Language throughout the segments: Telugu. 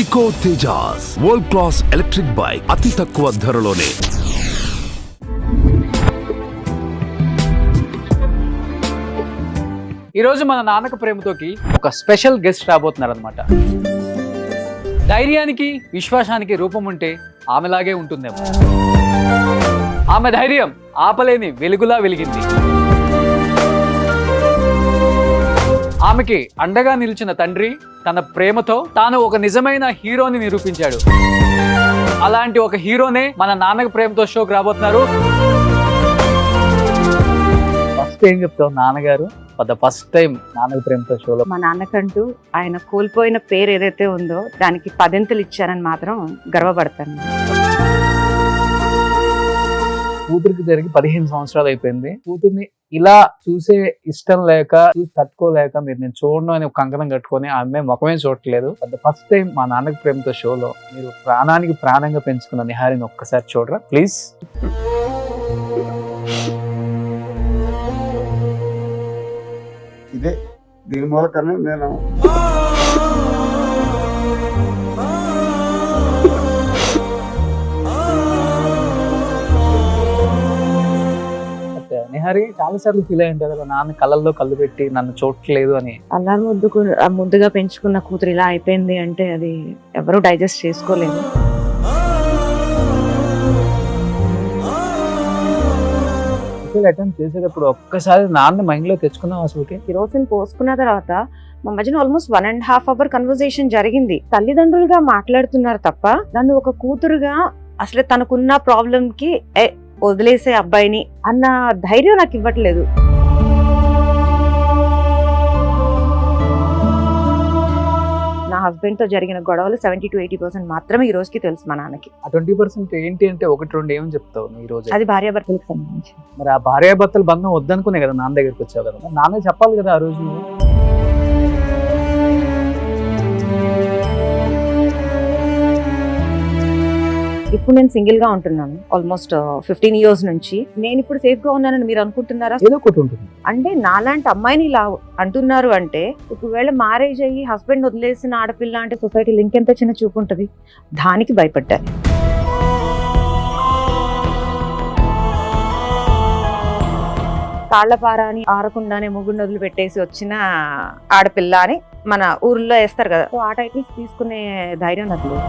Eco Tejas world class electric bike అతి తక్కువ ధరలోనే. ఈరోజు మన నాన్నక ప్రేమతోకి ఒక స్పెషల్ గెస్ట్ రాబోతున్నారు అనమాట. ధైర్యానికి విశ్వాసానికి రూపం ఉంటే ఆమెలాగే ఉంటుందేమో. ఆమె ధైర్యం ఆపలేని వెలుగులా వెలిగింది. ఆమెకి అండగా నిలిచిన తండ్రి తన ప్రేమతో తాను ఒక నిజమైన హీరోని నిరూపించాడు. అలాంటి ఒక హీరోనే మన నాన్నక ప్రేమతో షోకి రాబోతున్నారు. ఫస్ట్ ఏం చెప్తావు నాన్నగారు ఫర్ ద ఫస్ట్ టైం నాన్నక ప్రేమతో షోలో? మా నాన్నకంటూ ఆయన కోల్పోయిన పేరు ఏదైతే ఉందో దానికి పదింతలు ఇచ్చారని మాత్రం గర్వపడతాను. కూతురికి జరిగి 15 సంవత్సరాలు అయిపోయింది. కూతుర్ని ఇలా చూసే ఇష్టం లేక చూసి తట్టుకోలేక నేను చూడడం అని ఒక కంకణం కట్టుకొని ఆమె ముఖమే చూడట్లేదు. ఫర్ ద ఫస్ట్ టైం మా నాన్నక ప్రేమతో షోలో మీరు ప్రాణానికి ప్రాణంగా పెంచుకున్న నిహారిని ఒక్కసారి చూడరా ప్లీజ్. ఇదే దీని మూలకనే నేను నిహారి చాలా సార్లు ఫీల్ అయి ఉంటారు కదా, నాన్న కళ్ళల్లో కళ్ళు పెట్టి నన్ను చూడట్లేదు అని. అలా ముద్దుగా పెంచుకున్న కూతురు ఇలా అయిపోయింది అంటే అది ఎవరు డైజెస్ట్ చేసుకోలేదు. అటెంప్ట్ చేసేటప్పుడు ఒక్కసారి నాన్న మైండ్ లో తెచ్చుకున్నాం. అసలు కిరోసిన్ పోసుకున్న తర్వాత మా మధ్యన ఆల్మోస్ట్ 1.5 hour కన్వర్సేషన్ జరిగింది. తల్లిదండ్రులుగా మాట్లాడుతున్నారు తప్ప నన్ను ఒక కూతురుగా అసలు తనకున్న ప్రాబ్లం కి వదిలేసే అబ్బాయిని అన్న ధైర్యం నాకు ఇవ్వట్లేదు. నా హస్బెండ్ తో జరిగిన గొడవలు 70 to 80% మాత్రమే ఈ రోజుకి తెలుసు మా నాన్నకి. ఆ 20% ఏంటి అంటే 1-2 ఏమని చెప్తావు ఈ రోజు? అది భార్యాభర్తలకు సంబంధించి. మరి ఆ భార్యాభర్తల బంధం వద్దనుకునే కదా నాన్న దగ్గరికి వచ్చావు కదా, నాన్న చెప్పాలి కదా ఆ రోజు. ఇప్పుడు నేను సింగిల్ గా ఉంటున్నాను ఆల్మోస్ట్ 15 years నుంచి. నేను ఇప్పుడు సేఫ్ గా ఉన్నానని మీరు అనుకుంటున్నారా? ఏదో ఒకటి ఉంటుంది అంటే నాలాంటి అమ్మాయిని ఇలా అంటున్నారు అంటే ఒకవేళ మ్యారేజ్ అయ్యి హస్బెండ్ వదిలేసిన ఆడపిల్ల అంటే సొసైటీలో ఇంకెంత చిన్న చూపు ఉంటుంది. దానికి భయపడ్డారు. కాళ్లపార అని ఆరకుండానే ముగ్గురు నదులు పెట్టేసి వచ్చిన ఆడపిల్ల అని మన ఊర్లో వేస్తారు కదా, సో ఆ టైటిల్స్ తీసుకునే ధైర్యం నాకు లేదు.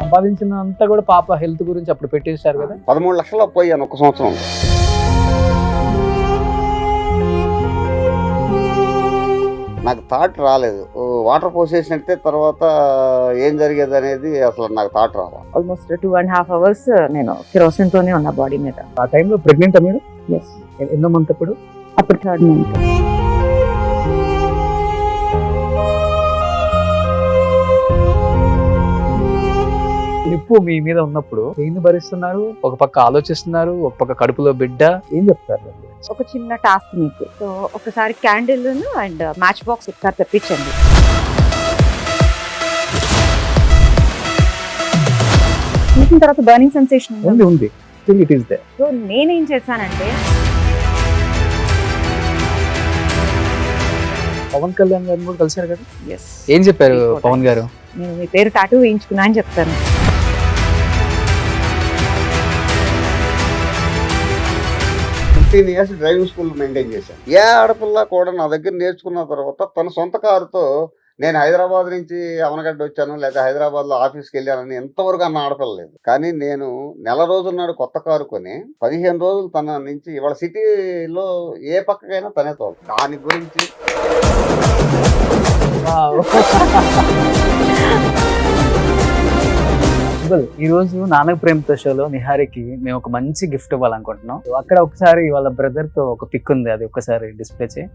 సంపాదించినంతా కూడా పాప హెల్త్ గురించి అప్పుడు పెట్టేశారు కదా. 13 లక్షలు పోయాను ఒక సంవత్సరం. నాకు థాట్ రాలేదు. వాటర్ పోసేసినట్టే తర్వాత ఏం జరిగేది అనేది అసలు నాకు థాట్ రావాలి. ఆల్మోస్ట్ 2.5 hours నేను కిరోసిన్ తోనే ఉన్నా బాడీ మీద. ఆ టైంలో ప్రెగ్నెంట్ మీరు? ఎస్. ఎన్నో మంత్ అప్పుడు? అప్పుడు 3rd month. నిప్పు మీ మీద ఉన్నప్పుడు ఏం భరిస్తున్నారు? ఒక పక్క ఆలోచిస్తున్నారు, ఒక పక్క కడుపులో బిడ్డ. ఏం చెప్తారు? ఒక చిన్న టాస్క్ మీకు. సో ఒకసారి క్యాండిల్ అండ్ మ్యాచ్ బాక్స్ ఒకసారి తెప్పించండి. తీసిన తర్వాత బర్నింగ్ సెన్సేషన్ ఉంది. It is there. సో నేనేం చేశానంటే పవన్ కళ్యాణ్ గారిని కూడా కలిసారు కదా, ఎస్. ఏం చెప్పారు పవన్ గారు? నేను మీ పేరు టాటూ వేయించుకున్నా అని చెప్తాను. years డ్రైవింగ్ స్కూల్ మెయింటైన్ చేశాను. ఏ ఆడపిల్ల కూడా నా దగ్గర నేర్చుకున్న తర్వాత తన సొంత కారుతో నేను హైదరాబాద్ నుంచి అవనగడ్డ వచ్చాను లేదా హైదరాబాద్ లో ఆఫీస్కి వెళ్ళానని ఎంతవరకు అన్న ఆడపిల్ల లేదు. కానీ నేను నెల రోజుల కొత్త కారు కొని 15 రోజులు తన నుంచి ఇవాళ సిటీలో ఏ పక్కకైనా తనే తోలు. దాని గురించి ఈ రోజు నాన్నక ప్రేమతో షోలో నిహారికి మేము ఒక మంచి గిఫ్ట్ ఇవ్వాలనుకుంటున్నాం. అక్కడ ఒకసారి వాళ్ళ బ్రదర్ తో ఒక పిక్ ఉంది, అది ఒకసారి డిస్ప్లే చేయి.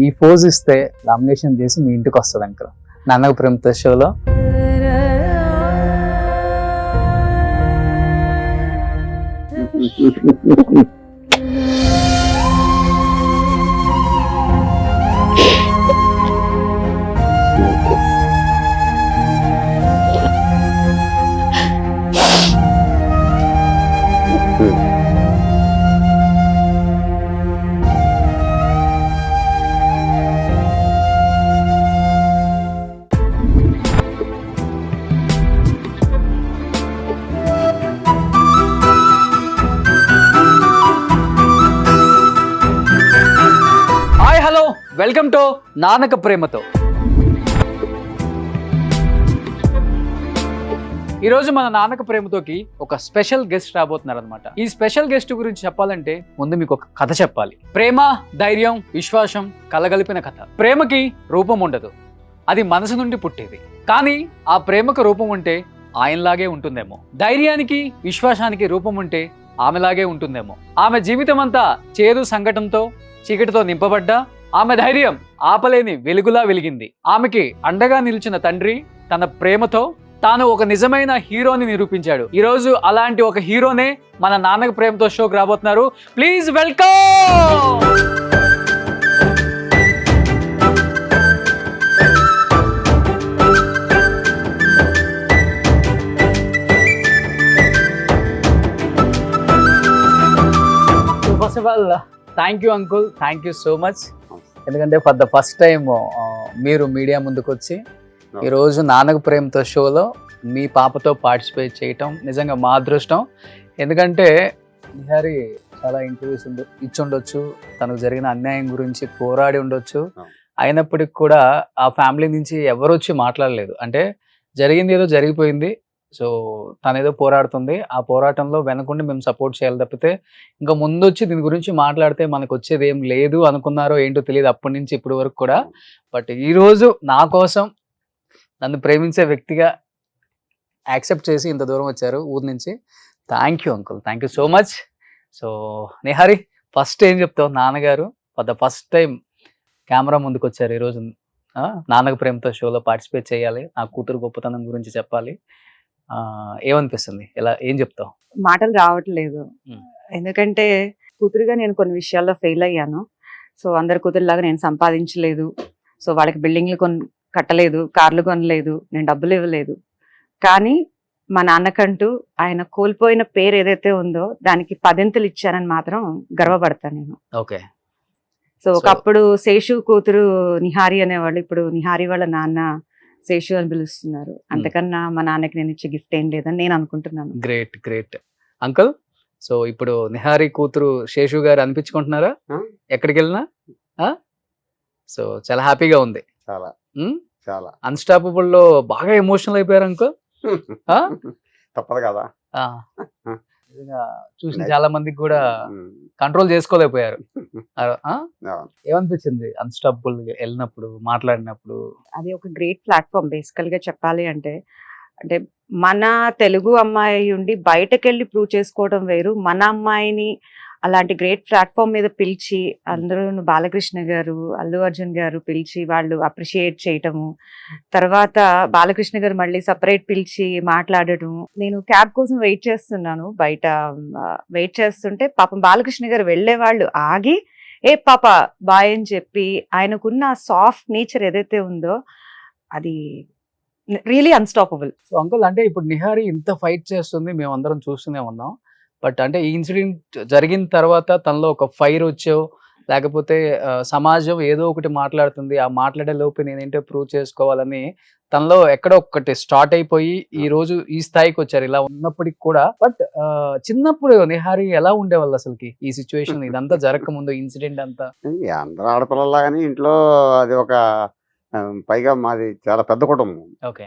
ఈ పోజ్ ఇస్తే లామినేషన్ చేసి మీ ఇంటికి వస్తుంది అంకల్ నాన్నక ప్రేమతో షోలో. వెల్కమ్ టు నాన్నక ప్రేమతో. ఈరోజు మన నాన్నక ప్రేమతోకి ఒక స్పెషల్ గెస్ట్ రాబోతున్నారు అనమాట. ఈ స్పెషల్ గెస్ట్ గురించి చెప్పాలంటే ముందు మీకు ఒక కథ చెప్పాలి. ప్రేమ, ధైర్యం, విశ్వాసం కలగలిపిన కథ. ప్రేమకి రూపం ఉండదు, అది మనసు నుండి పుట్టేది. కానీ ఆ ప్రేమకు రూపం ఉంటే ఆయనలాగే ఉంటుందేమో. ధైర్యానికి, విశ్వాసానికి రూపం ఉంటే ఆమెలాగే ఉంటుందేమో. ఆమె జీవితం అంతా చేదు సంఘటనతో, చీకటితో నింపబడ్డా ఆమె ధైర్యం ఆపలేని వెలుగులా వెలిగింది. ఆమెకి అండగా నిలిచిన తండ్రి తన ప్రేమతో తాను ఒక నిజమైన హీరోని నిరూపించాడు. ఈ రోజు అలాంటి ఒక హీరోనే మన నాన్నక ప్రేమతో షోకి రాబోతున్నారు. Please welcome. First of all thank you uncle, thank you so much. ఎందుకంటే ఫర్ ద ఫస్ట్ టైం మీరు మీడియా ముందుకు వచ్చి ఈరోజు నాన్నక ప్రేమతో షోలో మీ పాపతో పార్టిసిపేట్ చేయటం నిజంగా మా అదృష్టం. ఎందుకంటే నిహారి చాలా ఇంటర్వ్యూస్ ఇచ్చుండొచ్చు, తనకు జరిగిన అన్యాయం గురించి పోరాడి ఉండొచ్చు. అయినప్పటికి కూడా ఆ ఫ్యామిలీ నుంచి ఎవరు వచ్చి మాట్లాడలేదు. అంటే జరిగింది ఏదో జరిగిపోయింది, సో తనేదో పోరాడుతుంది, ఆ పోరాటంలో వెనకుండి మేము సపోర్ట్ చేయాలి తప్పితే ఇంకా ముందు వచ్చి దీని గురించి మాట్లాడితే మనకు వచ్చేది ఏం లేదు అనుకున్నారో ఏంటో తెలియదు అప్పటి నుంచి ఇప్పటి వరకు కూడా. బట్ ఈరోజు నా కోసం నన్ను ప్రేమించే వ్యక్తిగా యాక్సెప్ట్ చేసి ఇంత దూరం వచ్చారు ఊరి నుంచి. Thank you uncle, thank you so much. So Nihari, first ఏం చెప్తావు? నాన్నగారు for the first time camera ముందుకు వచ్చారు ఈరోజు. నాన్నక ప్రేమతో షోలో పార్టిసిపేట్ చేయాలి, నా కూతురు గొప్పతనం గురించి చెప్పాలి. ఏమనిపిస్తుంది? ఏం చెప్తావు? మాటలు రావట్లేదు. ఎందుకంటే కూతురుగా నేను కొన్ని విషయాల్లో ఫెయిల్ అయ్యాను. సో అందరి కూతురులాగా నేను సంపాదించలేదు. సో వాళ్ళకి బిల్డింగ్లు కట్టలేదు, కార్లు కొనలేదు, నేను డబ్బులు ఇవ్వలేదు. కానీ మా నాన్నకంటూ ఆయన కోల్పోయిన పేరు ఏదైతే ఉందో దానికి 10 ఇచ్చానని మాత్రం గర్వపడతాను నేను. ఓకే. సో ఒకప్పుడు శేషు కూతురు నిహారి అనేవాళ్ళు, ఇప్పుడు నిహారి వాళ్ళ నాన్న శేషు అని పిలుస్తున్నారు. అంతకన్నా మా నాన్నకి నేను ఇచ్చే గిఫ్ట్ ఏం లేదని నేను అనుకుంటున్నాను. Great great uncle. సో ఇప్పుడు నిహారి కూతురు శేషు గారు అనిపించుకుంటున్నారా ఎక్కడికి వెళ్ళినా? సో చాలా హ్యాపీగా ఉంది. చాలా చాలా అన్స్టాపబుల్ లో బాగా ఎమోషనల్ అయిపోయారు అంకుల్. తప్పదు కదా, చూసిన చాలా మందికి కూడా కంట్రోల్ చేసుకోలేకపోయారు. ఏమనిపించింది అన్స్టాపబుల్ వెళ్ళినప్పుడు, మాట్లాడినప్పుడు? అది ఒక గ్రేట్ ప్లాట్ఫామ్ బేసికల్ గా చెప్పాలి అంటే. అంటే మన తెలుగు అమ్మాయి ఉండి బయటకెళ్ళి ప్రూవ్ చేసుకోవడం వేరు. మన అమ్మాయిని అలాంటి గ్రేట్ ప్లాట్ఫామ్ మీద పిలిచి అందరూ బాలకృష్ణ గారు, అల్లు అర్జున్ గారు పిలిచి వాళ్ళు అప్రిషియేట్ చేయటము, తర్వాత బాలకృష్ణ గారు మళ్ళీ సపరేట్ పిలిచి మాట్లాడటము. నేను క్యాబ్ కోసం వెయిట్ చేస్తున్నాను, బయట వెయిట్ చేస్తుంటే పాపం బాలకృష్ణ గారు వెళ్ళే వాళ్ళు ఆగి ఏ పాప బాయ్ అని చెప్పి ఆయనకున్న సాఫ్ట్ నేచర్ ఏదైతే ఉందో అది రియలీ అన్స్టాపబుల్. సో అంకుల్, అంటే ఇప్పుడు నిహారి ఇంత ఫైట్ చేస్తుంది, మేము అందరం చూస్తూనే ఉన్నాం. బట్ అంటే ఈ ఇన్సిడెంట్ జరిగిన తర్వాత తనలో ఒక ఫైర్ వచ్చో, లేకపోతే సమాజం ఏదో ఒకటి మాట్లాడుతుంది, ఆ మాట్లాడే లోపు నేనేంటో ప్రూవ్ చేసుకోవాలని తనలో ఎక్కడో ఒకటి స్టార్ట్ అయిపోయి ఈ రోజు ఈ స్థాయికి వచ్చారు. ఇలా ఉన్నప్పటికి కూడా బట్ చిన్నప్పుడు నిహారి ఎలా ఉండేవాళ్ళు అసలుకి ఈ సిచ్యువేషన్ ఇదంతా జరగక ముందు ఇన్సిడెంట్ అంతా? అందరూ ఆడపిల్లలాగానే ఇంట్లో అది ఒక పైగా మాది చాలా పెద్ద కుటుంబం. ఓకే.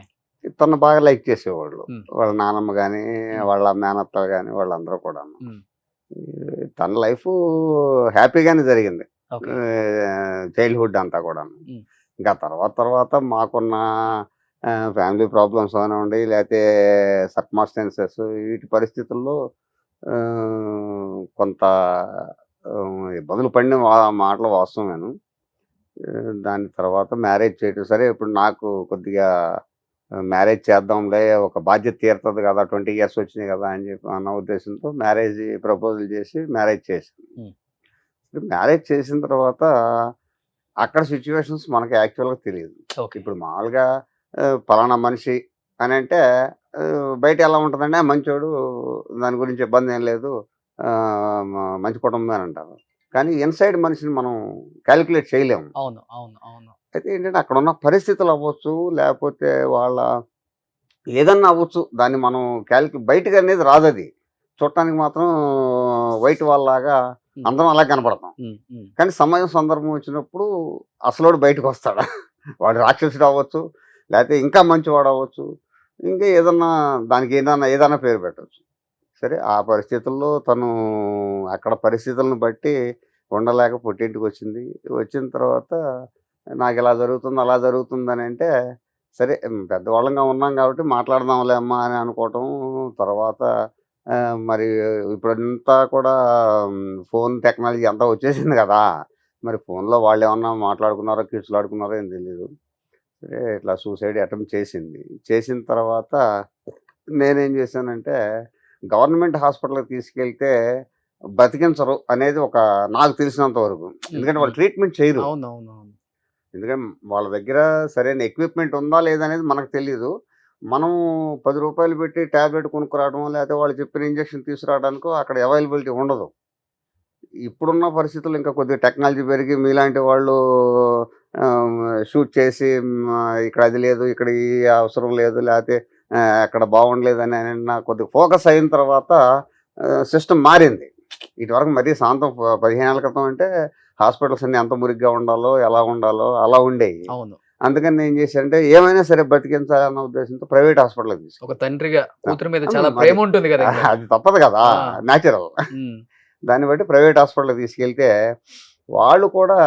తను బాగా లైక్ చేసేవాళ్ళు, వాళ్ళ నాన్నమ్మ కానీ వాళ్ళ మేనత్త కానీ వాళ్ళందరూ కూడా. తన లైఫ్ హ్యాపీగానే జరిగింది చైల్డ్హుడ్ అంతా కూడా. ఇంకా తర్వాత మాకున్న ఫ్యామిలీ ప్రాబ్లమ్స్ అవనివ్వండి, లేకపోతే సర్కమ్స్టాన్సెస్, వీటి పరిస్థితుల్లో కొంత ఇబ్బందులు పడిన మాటలు వాస్తవమేను. దాని తర్వాత మ్యారేజ్ చేయటం సరే, ఇప్పుడు నాకు కొద్దిగా మ్యారేజ్ చేద్దాంలే, ఒక బాధ్యత తీరుతుంది కదా, 20 years వచ్చినాయి కదా అని చెప్పి అన్న ఉద్దేశంతో మ్యారేజ్ ప్రపోజల్ చేసి మ్యారేజ్ చేశాను. మ్యారేజ్ చేసిన తర్వాత అక్కడ సిచ్యువేషన్స్ మనకి యాక్చువల్గా తెలియదు. ఇప్పుడు మామూలుగా పలానా మనిషి అని అంటే బయట ఎలా ఉంటుందంటే మంచోడు, దాని గురించి ఇబ్బంది ఏం లేదు, మంచి కుటుంబం అని అంటారు. కానీ ఇన్సైడ్ మనిషిని మనం క్యాలిక్యులేట్ చేయలేము. అవును అవును అవును. అయితే ఏంటంటే అక్కడ ఉన్న పరిస్థితులు అవ్వచ్చు, లేకపోతే వాళ్ళ ఏదన్నా అవ్వచ్చు, దాన్ని మనం బయటకు అనేది రాదు. అది చూడటానికి మాత్రం వైట్ వాళ్ళలాగా అందరం అలా కనపడతాం. కానీ సమయం సందర్భం వచ్చినప్పుడు అసలోడు బయటకు వస్తాడా? వాడు రాక్షసుడు అవ్వచ్చు, లేకపోతే ఇంకా మంచివాడు అవ్వచ్చు, ఇంకా ఏదన్నా దానికి ఏదైనా పేరు పెట్టవచ్చు. సరే ఆ పరిస్థితుల్లో తను అక్కడ పరిస్థితులను బట్టి ఉండలేక పుట్టింటికి వచ్చింది. వచ్చిన తర్వాత నాకు ఇలా జరుగుతుంది అలా జరుగుతుందని అంటే సరే పెద్దవాళ్ళంగా ఉన్నాం కాబట్టి మాట్లాడదాంలే అమ్మా అని అనుకోవటం. తర్వాత మరి ఇప్పుడంతా కూడా ఫోన్ టెక్నాలజీ అంతా వచ్చేసింది కదా! మరి ఫోన్‌లో వాళ్ళేమన్నా మాట్లాడుకున్నారో, కిచులాడుకున్నారో ఏం తెలీదు. సరే ఇట్లా సూసైడ్ అటెంప్ట్ చేసింది. చేసిన తర్వాత నేనేం చేశానంటే గవర్నమెంట్ హాస్పిటల్‌కి తీసుకెళ్తే బతికించరు అనేది నాకు తెలిసినంత వరకు. ఎందుకంటే వాళ్ళు ట్రీట్మెంట్ చేయరు. అవునవునవును. ఎందుకంటే వాళ్ళ దగ్గర సరైన ఎక్విప్‌మెంట్ ఉందా లేదా అనేది మనకు తెలీదు. మనం రూ. 10 పెట్టి టాబ్లెట్ కొనుక్కురావడమో, లేకపోతే వాళ్ళు చెప్పిన ఇంజెక్షన్ తీసుకురావడానికో అక్కడ అవైలబిలిటీ ఉండదు. ఇప్పుడున్న పరిస్థితుల్లో ఇంకా కొద్దిగా టెక్నాలజీ పెరిగి మీలాంటి వాళ్ళు షూట్ చేసి ఇక్కడ అది లేదు, ఇక్కడ ఈ అవసరం లేదు, లేకపోతే అక్కడ బాగుండలేదని కొద్దిగా ఫోకస్ అయిన తర్వాత సిస్టమ్ మారింది. ఇటువరకు మరీ శాంతం 15 ఏళ్ల క్రితం అంటే హాస్పిటల్స్ అన్ని ఎంత మురిగ్గా ఉండాలో, ఎలా ఉండాలో అలా ఉండేవి. అవును. అందుకని నేను చేశానంటే ఏమైనా సరే బతికించాలన్న ఉద్దేశంతో ప్రైవేట్ హాస్పిటల్‌కి ఒక తీసుకెళ్ళాను. తండ్రిగా కూతురు మీద చాలా మరి ప్రేమ ఉంటుంది కదా ఇంకా. అది తప్పదు కదా! ఆ. న్యాచురల్. ఉమ్. దాన్ని బట్టి ప్రైవేట్ హాస్పిటల్‌కి తీసుకెళ్తే వాళ్ళు కూడా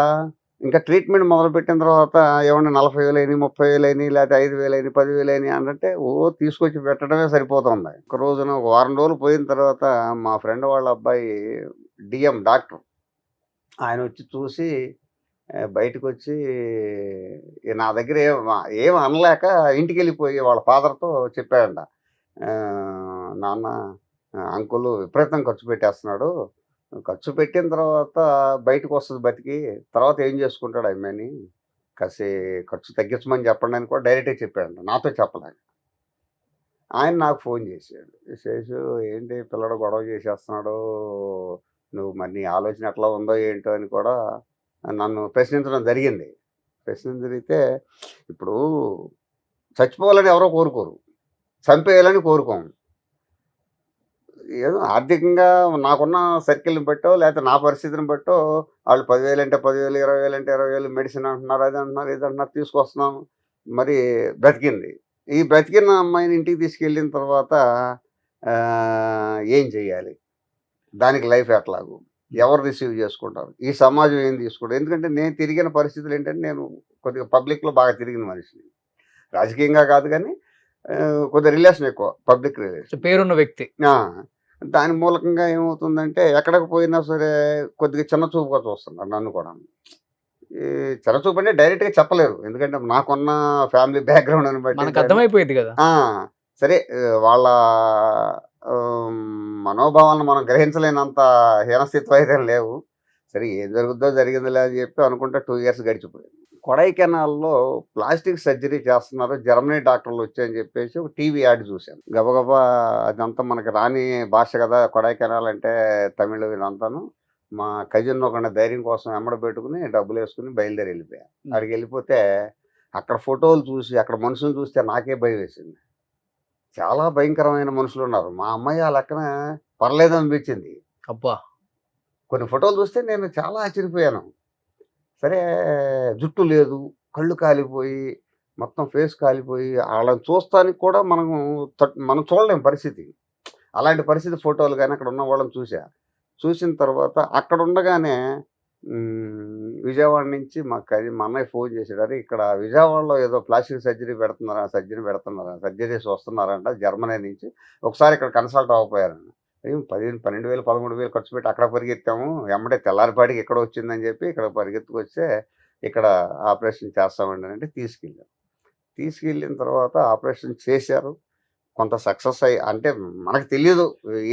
ఇంకా ట్రీట్మెంట్ మొదలుపెట్టిన తర్వాత ఏమన్నా 40,000 అయినాయి, 30,000 అయినాయి, లేకపోతే 5,000 అయినాయి, 10,000 అయినాయి అంటే తీసుకొచ్చి పెట్టడమే సరిపోతుంది. ఒక రోజున ఒక వారం రోజులు పోయిన తర్వాత మా ఫ్రెండ్ వాళ్ళ అబ్బాయి డీఎం డాక్టర్. ఆయన వచ్చి చూసి బయటకొచ్చి నా దగ్గర ఏం అనలేక ఇంటికెళ్ళిపోయి వాళ్ళ ఫాదర్‌తో చెప్పాడంట. నాన్న అంకుల్ విపరీతం ఖర్చు పెట్టేస్తున్నాడు. ఖర్చు పెట్టిన తర్వాత బయటకొస్తది బతికి. తర్వాత ఏం చేసుకుంటాడు ఆ అమ్మాయిని. ఖర్చు తగ్గించమని చెప్పండి అని కూడా డైరెక్ట్‌గా చెప్పాడంట. నాతో చెప్పలే. ఆయన నాకు ఫోన్ చేశాడు. చేసి ఏంటి పిల్లాడు గొడవ చేసేస్తున్నాడు. నువ్వు మరి నీ ఆలోచన ఎట్లా ఉందో ఏంటో అని కూడా నన్ను ప్రశ్నించడం జరిగింది. ప్రశ్నించితే ఇప్పుడు చచ్చిపోవాలని ఎవరో కోరుకోరు. చంపేయాలని కోరుకోము. ఏదో ఆర్థికంగా నాకున్న సర్కిల్‌ని బట్టో, లేకపోతే నా పరిస్థితిని బట్టో వాళ్ళు 10,000 అంటే 10,000, 20,000 అంటే 20,000 మెడిసిన్ అంటున్నారు, అది అంటున్నారు, ఇది అంటున్నారు తీసుకొస్తున్నాము. మరి బ్రతికింది. ఈ బ్రతికిన అమ్మాయిని ఇంటికి తీసుకెళ్ళిన తర్వాత ఏం చేయాలి? దానికి లైఫ్ ఎట్లాగు? ఎవరు రిసీవ్ చేసుకుంటారు? ఈ సమాజం ఏం తీసుకుంటారు? ఎందుకంటే నేను తిరిగిన పరిస్థితులు ఏంటంటే నేను కొద్దిగా పబ్లిక్‌లో బాగా తిరిగిన మనిషిని. రాజకీయంగా కాదు కానీ కొద్దిగా రిలేషన్ ఎక్కువ. Public relation. పేరున్న వ్యక్తి. ఆ! దాని మూలకంగా ఏమవుతుందంటే ఎక్కడికి పోయినా సరే కొద్దిగా చిన్న చూపుగా చూస్తున్నారు నన్ను కూడా. ఈ చిన్న చూపు అంటే డైరెక్ట్‌గా చెప్పలేరు. ఎందుకంటే నాకున్న ఫ్యామిలీ బ్యాక్‌గ్రౌండ్‌ని బట్టి మనకు అర్థమైపోయింది కదా. ఆ! సరే వాళ్ళ మనోభావాలను మనం గ్రహించలేనంత హీనస్థితిలో అయితే లేవు. సరే ఏం జరుగుద్దో జరిగిందిలే అని చెప్పి అనుకుంటే 2 ఇయర్స్ గడిచిపోయింది. కొడైకెనాల్‌లో ప్లాస్టిక్ సర్జరీ చేస్తున్నారు. జర్మనీ డాక్టర్లు వచ్చాయని చెప్పేసి ఒక టీవీ యాడ్ చూశాను. గబగబా అదంతా మనకి రాని భాష కదా! కొడైకెనాల్ అంటే తమిళ్ ఇదంతాను. మా కజిన్ ఒకడిని ధైర్యం కోసం ఎమ్మడ పెట్టుకుని డబ్బులేసుకుని బయలుదేరి వెళ్ళిపోయాను. అక్కడికి వెళ్ళిపోతే అక్కడ ఫోటోలు చూసి అక్కడ మనుషులను చూస్తే నాకే భయం వేసింది. చాలా భయంకరమైన మనుషులున్నారు. మా అమ్మాయి ఆ లెక్కన పర్లేదనిపించింది. అబ్బా! కొన్ని ఫోటోలు చూస్తే నేను చాలా ఆశ్చర్యపోయాను. సరే జుట్టు లేదు, కళ్ళు కాలిపోయి, మొత్తం ఫేస్ కాలిపోయి ఆళ్ళని చూస్తానికి కూడా మనం చూడలేం పరిస్థితి. అలాంటి పరిస్థితి ఫోటోలు గానీ అక్కడ ఉన్న వాళ్ళని చూసా. చూసిన తర్వాత అక్కడ ఉండగానే విజయవాడ నుంచి మా అన్నయ్య ఫోన్ చేసాడు. అరే ఇక్కడ విజయవాడలో ఏదో ప్లాస్టిక్ సర్జరీస్ వస్తున్నారంట జర్మనీ నుంచి. ఒకసారి ఇక్కడ కన్సల్ట్ అవ్వకపోయారంట. 15,000, 12,000, 13,000 ఖర్చు పెట్టి అక్కడ పరిగెత్తాము. ఎమ్మటే తెల్లారిపాటికి ఇక్కడ వచ్చిందని చెప్పి ఇక్కడ పరిగెత్తుకొస్తే ఇక్కడ ఆపరేషన్ చేస్తామండి అంటే తీసుకెళ్ళాం. తీసుకెళ్ళిన తర్వాత ఆపరేషన్ చేశారు. కొంత సక్సెస్ అంటే మనకు తెలీదు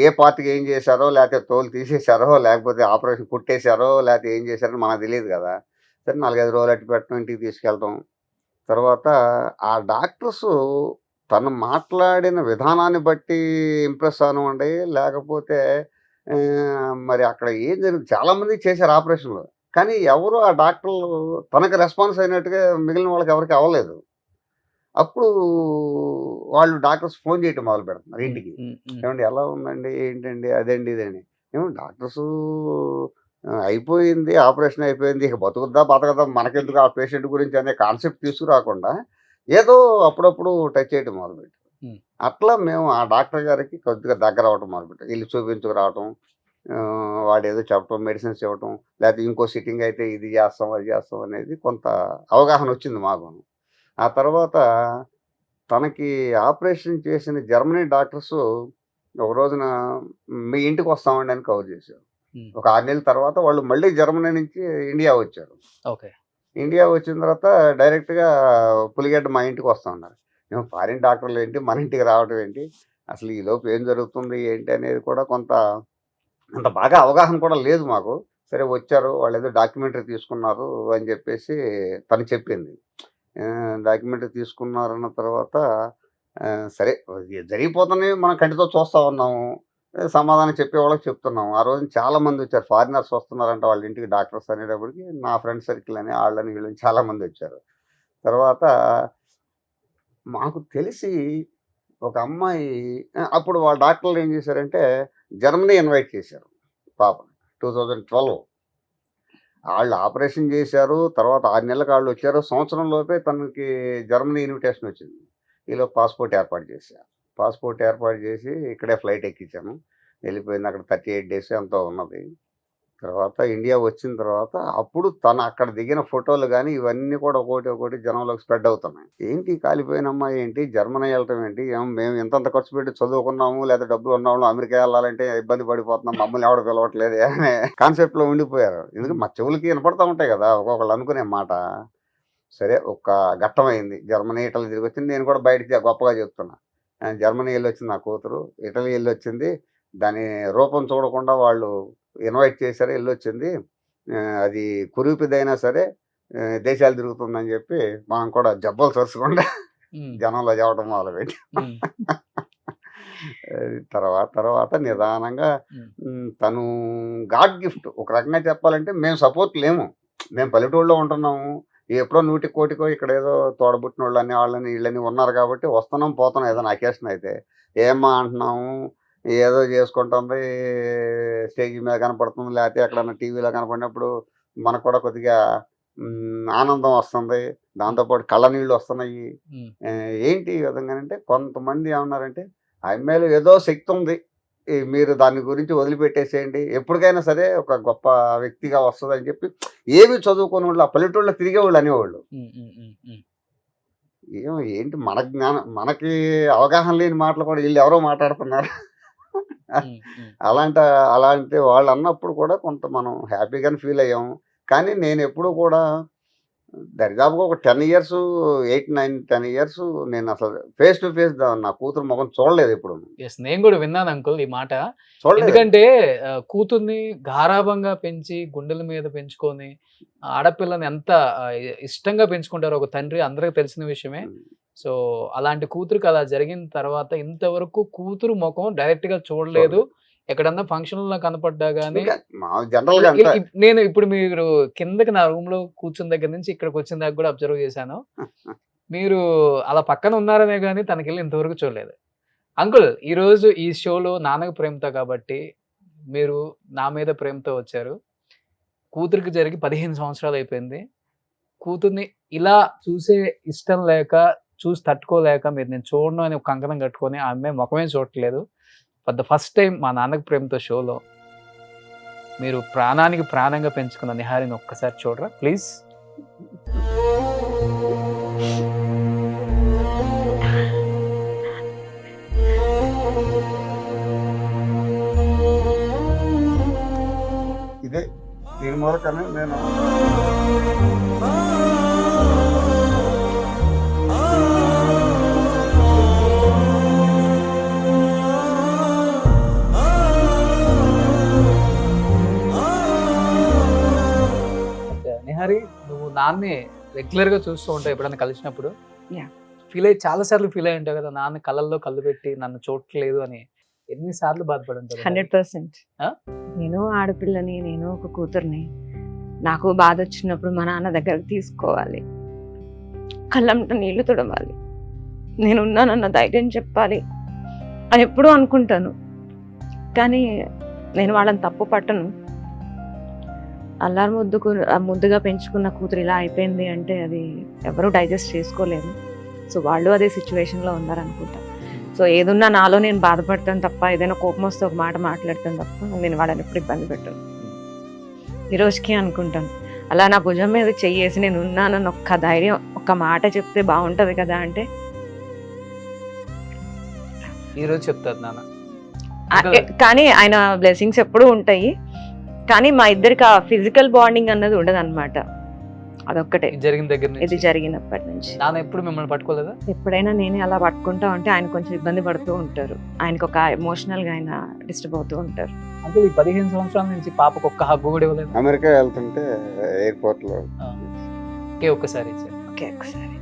ఏ పార్ట్‌కి ఏం చేశారో, లేకపోతే తోలు తీసేశారో, లేకపోతే ఆపరేషన్ కుట్టేశారో, లేకపోతే ఏం చేశారో మనకు తెలీదు కదా! సరే 4, 5 రోజులు అట్టి పెట్టడం, ఇంటికి తీసుకెళ్ళటం. తర్వాత ఆ డాక్టర్సు తను మాట్లాడిన విధానాన్ని బట్టి ఇంప్రెస్ అవ్వనివ్వండి, లేకపోతే మరి అక్కడ ఏం జరిగింది చాలామందికి చేశారు ఆపరేషన్‌లు. కానీ ఎవరు ఆ డాక్టర్లు తనకు రెస్పాన్స్ అయినట్టుగా మిగిలిన వాళ్ళకి ఎవరికీ అవ్వలేదు. అప్పుడు వాళ్ళు డాక్టర్స్ ఫోన్ చేయటం మొదలుపెడుతున్నారు ఇంటికి. ఏవండీ ఎలా ఉందండి? ఏంటండి? అదండి, ఇదండి. ఏమో డాక్టర్సు అయిపోయింది, ఆపరేషన్ అయిపోయింది, ఇక బతుకుద్దా బతకదా మనకెందుకు ఆ పేషెంట్ గురించి అనే కాన్సెప్ట్ తీసుకురాకుండా ఏదో అప్పుడప్పుడు టచ్ చేయడం మొదలుపెట్టాం. Hmm. అట్లా మేము ఆ డాక్టర్ గారికి కొద్దిగా దగ్గర అవ్వటం మొదలుపెట్టాం. వీళ్ళు చూపించుకురావటం, వాడు ఏదో చెప్పటం, మెడిసిన్స్ ఇవ్వటం, లేకపోతే ఇంకో సిట్టింగ్ అయితే ఇది చేస్తాం అది చేస్తాం అనేది కొంత అవగాహన వచ్చింది మాకు. ఆ తర్వాత తనకి ఆపరేషన్ చేసిన జర్మనీ డాక్టర్స్ ఒక రోజున మీ ఇంటికి వస్తామండి అని కవర్ చేశారు. Hmm. ఒక 6 నెలల తర్వాత వాళ్ళు మళ్ళీ జర్మనీ నుంచి ఇండియా వచ్చారు. ఓకే. ఇండియా వచ్చిన తర్వాత డైరెక్ట్గా పులిగడ్డ మా ఇంటికి వస్తా ఉన్నారు. మేము ఫారిన్ డాక్టర్లు ఏంటి మన ఇంటికి రావడం ఏంటి, అసలు ఈ లోపు ఏం జరుగుతుంది ఏంటి అనేది కూడా అంత బాగా అవగాహన కూడా లేదు మాకు. సరే వచ్చారు, వాళ్ళు ఏదో డాక్యుమెంటరీ తీసుకున్నారు అని చెప్పేసి తను చెప్పింది. డాక్యుమెంటరీ తీసుకున్నారన్న తర్వాత సరే జరిగిపోతున్నాయి, మనం కంటితో చూస్తూ ఉన్నాము, సమాధానం చెప్పే వాళ్ళకి చెప్తున్నాము. ఆ రోజు చాలామంది వచ్చారు, ఫారినర్స్ వస్తున్నారంట వాళ్ళ ఇంటికి డాక్టర్స్ అనేటప్పటికి నా ఫ్రెండ్ సర్కిల్ అని వాళ్ళని వీళ్ళని చాలామంది వచ్చారు. తర్వాత మాకు తెలిసి ఒక అమ్మాయి అప్పుడు వాళ్ళ డాక్టర్లు ఏం చేశారంటే జర్మనీ ఇన్వైట్ చేశారు పాపని 2012. వాళ్ళు ఆపరేషన్ చేశారు, తర్వాత 6 నెలలకు వాళ్ళు వచ్చారు. సంవత్సరం లోపే తనకి జర్మనీ ఇన్విటేషన్ వచ్చింది. ఈలో పాస్పోర్ట్ ఏర్పాటు చేశారు. పాస్పోర్ట్ ఏర్పాటు చేసి ఇక్కడే ఫ్లైట్ ఎక్కించాను, వెళ్ళిపోయింది. అక్కడ 38 డేస్ ఎంతో ఉన్నది. తర్వాత ఇండియా వచ్చిన తర్వాత అప్పుడు తను అక్కడ దిగిన ఫోటోలు కానీ ఇవన్నీ కూడా ఒకటి జనంలోకి స్ప్రెడ్ అవుతున్నాయి. ఏంటి కాలిపోయినమ్మా, ఏంటి జర్మనీ వెళ్ళటం ఏంటి, మేము ఇంతంత ఖర్చు పెట్టి చదువుకున్నాము, లేదా డబ్బులు ఉన్నాము, అమెరికా వెళ్ళాలంటే ఇబ్బంది పడిపోతున్నాం, మమ్మల్ని ఎవడ పిలవట్లేదు అనే కాన్సెప్ట్లో ఉండిపోయారు. ఎందుకంటే మా చెవులకి వినపడతా ఉంటాయి కదా ఒక్కొక్కళ్ళు అనుకునే మాట. సరే ఒక ఘట్టమైంది, జర్మనీ ఇటలీ తిరిగి వచ్చింది. నేను కూడా బయట గొప్పగా చెప్తున్నా, జర్మనీ వెళ్ళి వచ్చింది నా కూతురు, ఇటలీ వెళ్ళి వచ్చింది, దాని రూపం చూడకుండా వాళ్ళు ఇన్వైట్ చేశారు, వెళ్ళొచ్చింది, అది కురూపిదైనా సరే దేశాలు తిరుగుతుందని చెప్పి మనం కూడా జబ్బలు చరుచుకుండా జనంలో చెప్పడం మొదలుపెట్టి తర్వాత నిదానంగా తను గాడ్ గిఫ్ట్ ఒక రకంగా చెప్పాలంటే. మేము సపోర్ట్ లేము, మేము పల్లెటూళ్ళలో ఉంటున్నాము, ఎప్పుడో 100 కోటికో ఇక్కడ ఏదో తోడబుట్టిన వాళ్ళని వాళ్ళని వీళ్ళని ఉన్నారు కాబట్టి వస్తున్నాం పోతున్నాం ఏదైనా అకేషన్ అయితే. ఏమ్మా అంటున్నాము, ఏదో చేసుకుంటుంది, స్టేజ్ మీద కనపడుతుంది, లేకపోతే ఎక్కడన్నా టీవీలో కనపడినప్పుడు మనకు కూడా కొద్దిగా ఆనందం వస్తుంది, దాంతోపాటు కళ్ళ నీళ్ళు వస్తున్నాయి. ఏంటి ఈ విధంగానంటే కొంతమంది ఏమన్నారంటే ఆ అమ్మాయిలో ఏదో శక్తి ఉంది, మీరు దాని గురించి వదిలిపెట్టేసేయండి, ఎప్పటికైనా సరే ఒక గొప్ప వ్యక్తిగా వస్తుంది అని చెప్పి ఏమి చదువుకునే వాళ్ళు ఆ పల్లెటూళ్ళలో తిరిగేవాళ్ళు అనేవాళ్ళు. ఏంటి మన జ్ఞానం, మనకి అవగాహన లేని మాటలు కూడా వీళ్ళు ఎవరో మాట్లాడుతున్నారు. అలాంటి వాళ్ళు అన్నప్పుడు కూడా కొంత మనం హ్యాపీగానే ఫీల్ అయ్యాము. కానీ నేను ఎప్పుడు కూడా దరిదాపుగా ఒక 10 ఇయర్స్ 8, 9, 10 ఇయర్స్ నేను అసలు ఫేస్ టు ఫేస్ నా కూతురు ముఖం చూడలేదు ఎప్పుడు. నేను కూడా విన్నాను అంకుల్ ఈ మాట. చూడలేదు. ఎందుకంటే కూతుర్ని గారాభంగా పెంచి గుండెల మీద పెంచుకొని ఆడపిల్లని ఎంత ఇష్టంగా పెంచుకుంటారో ఒక తండ్రి అందరికి తెలిసిన విషయమే. సో అలాంటి కూతురికి అలా జరిగిన తర్వాత ఇంతవరకు కూతురు ముఖం డైరెక్ట్ గా చూడలేదు. ఎక్కడన్నా ఫంక్షన్లో కనపడ్డా గానీ నేను ఇప్పుడు మీరు కిందకి నా రూమ్ లో కూర్చున్న దగ్గర నుంచి ఇక్కడికి వచ్చిన దాకా కూడా అబ్జర్వ్ చేశాను. మీరు అలా పక్కన ఉన్నారనే కానీ తనకెళ్ళి ఇంతవరకు చూడలేదు. అంకుల్ ఈరోజు ఈ షోలో నాన్నకు ప్రేమతో కాబట్టి మీరు నా మీద ప్రేమతో వచ్చారు. కూతురికి జరిగి 15 సంవత్సరాలు అయిపోయింది. కూతుర్ని ఇలా చూసే ఇష్టం లేక చూసి తట్టుకోలేక మీరు నేను చూడను అని ఒక కంకణం కట్టుకొని ఆ అమ్మాయి ముఖమే చూడట్లేదు. ఫర్ ద ఫస్ట్ టైం మా నాన్నకు ప్రేమతో షోలో మీరు ప్రాణానికి ప్రాణంగా పెంచుకున్న నిహారిని ఒక్కసారి చూడరా ప్లీజ్. ఇదే దీని మూలకనే నేను నిహారి, నువ్వు నాన్నే రెగ్యులర్ గా చూస్తూ ఉంటావు, ఎప్పుడన్నా కలిసినప్పుడు Yeah. చాలా సార్లు ఫీల్ అయి ఉంటావు కదా, నాన్న కళ్ళల్లో కళ్ళు పెట్టి నన్ను చూడట్లేదు అని ఎన్నిసార్లు బాధపడి ఉంటావు? 100%. నేను ఆడపిల్లని, నేను ఒక కూతుర్ని. నాకు బాధ వచ్చినప్పుడు మా నాన్న దగ్గరకు తీసుకోవాలి, కళ్ళంట నీళ్లు తుడవాలి, నేను ఉన్నానన్న ధైర్యం చెప్పాలి అని ఎప్పుడూ అనుకుంటాను. కానీ నేను వాళ్ళని తప్పు పట్టను. అల్లారు ముద్దుగా పెంచుకున్న కూతురు ఇలా అయిపోయింది అంటే అది ఎవరు డైజెస్ట్ చేసుకోలేరు. సో వాళ్ళు అదే సిచ్యువేషన్లో ఉన్నారనుకుంటా. సో ఏదున్నా నాలో నేను బాధపడతాను తప్ప, ఏదైనా కోపం వస్తే ఒక మాట మాట్లాడతాను తప్ప నేను వాళ్ళని ఎప్పుడు ఇబ్బంది పెట్టాను. ఈ రోజుకి అనుకుంటాను అలా నా భుజం మీద చెయ్యేసి నేను ఉన్నానని ఒక్క ధైర్యం, ఒక్క మాట చెప్తే బాగుంటుంది కదా అంటే ఈ రోజు చెప్తారు నాన్న. కానీ ఆయన బ్లెస్సింగ్స్ ఎప్పుడూ ఉంటాయి. కానీ మా ఇద్దరికి ఆ ఫిజికల్ బాండింగ్ అన్నది ఉండదు అనమాట. అదొక్కటే జరిగిన దగ్గర ఇది నుంచి జరిగినప్పటి నుంచి. నాన్న ఎప్పుడు మిమ్మల్ని పట్టుకోలేదా? ఎప్పుడైనా నేనే అలా పట్టుకుంటా ఉంటే ఆయన కొంచెం ఇబ్బంది పడుతూ ఉంటారు. ఆయనకు ఒక ఎమోషనల్ గా ఆయన డిస్టర్బ్ అవుతూ ఉంటారు. అంటే ఈ 15 సంవత్సరాల నుంచి పాపకు ఒక్క హగ్గు కూడా ఇవ్వలేదు. అమెరికా వెళ్తుంటే ఎయిర్పోర్ట్ లో ఒకే ఒక్కసారి ఇచ్చారు. ఓకే ఒకసారి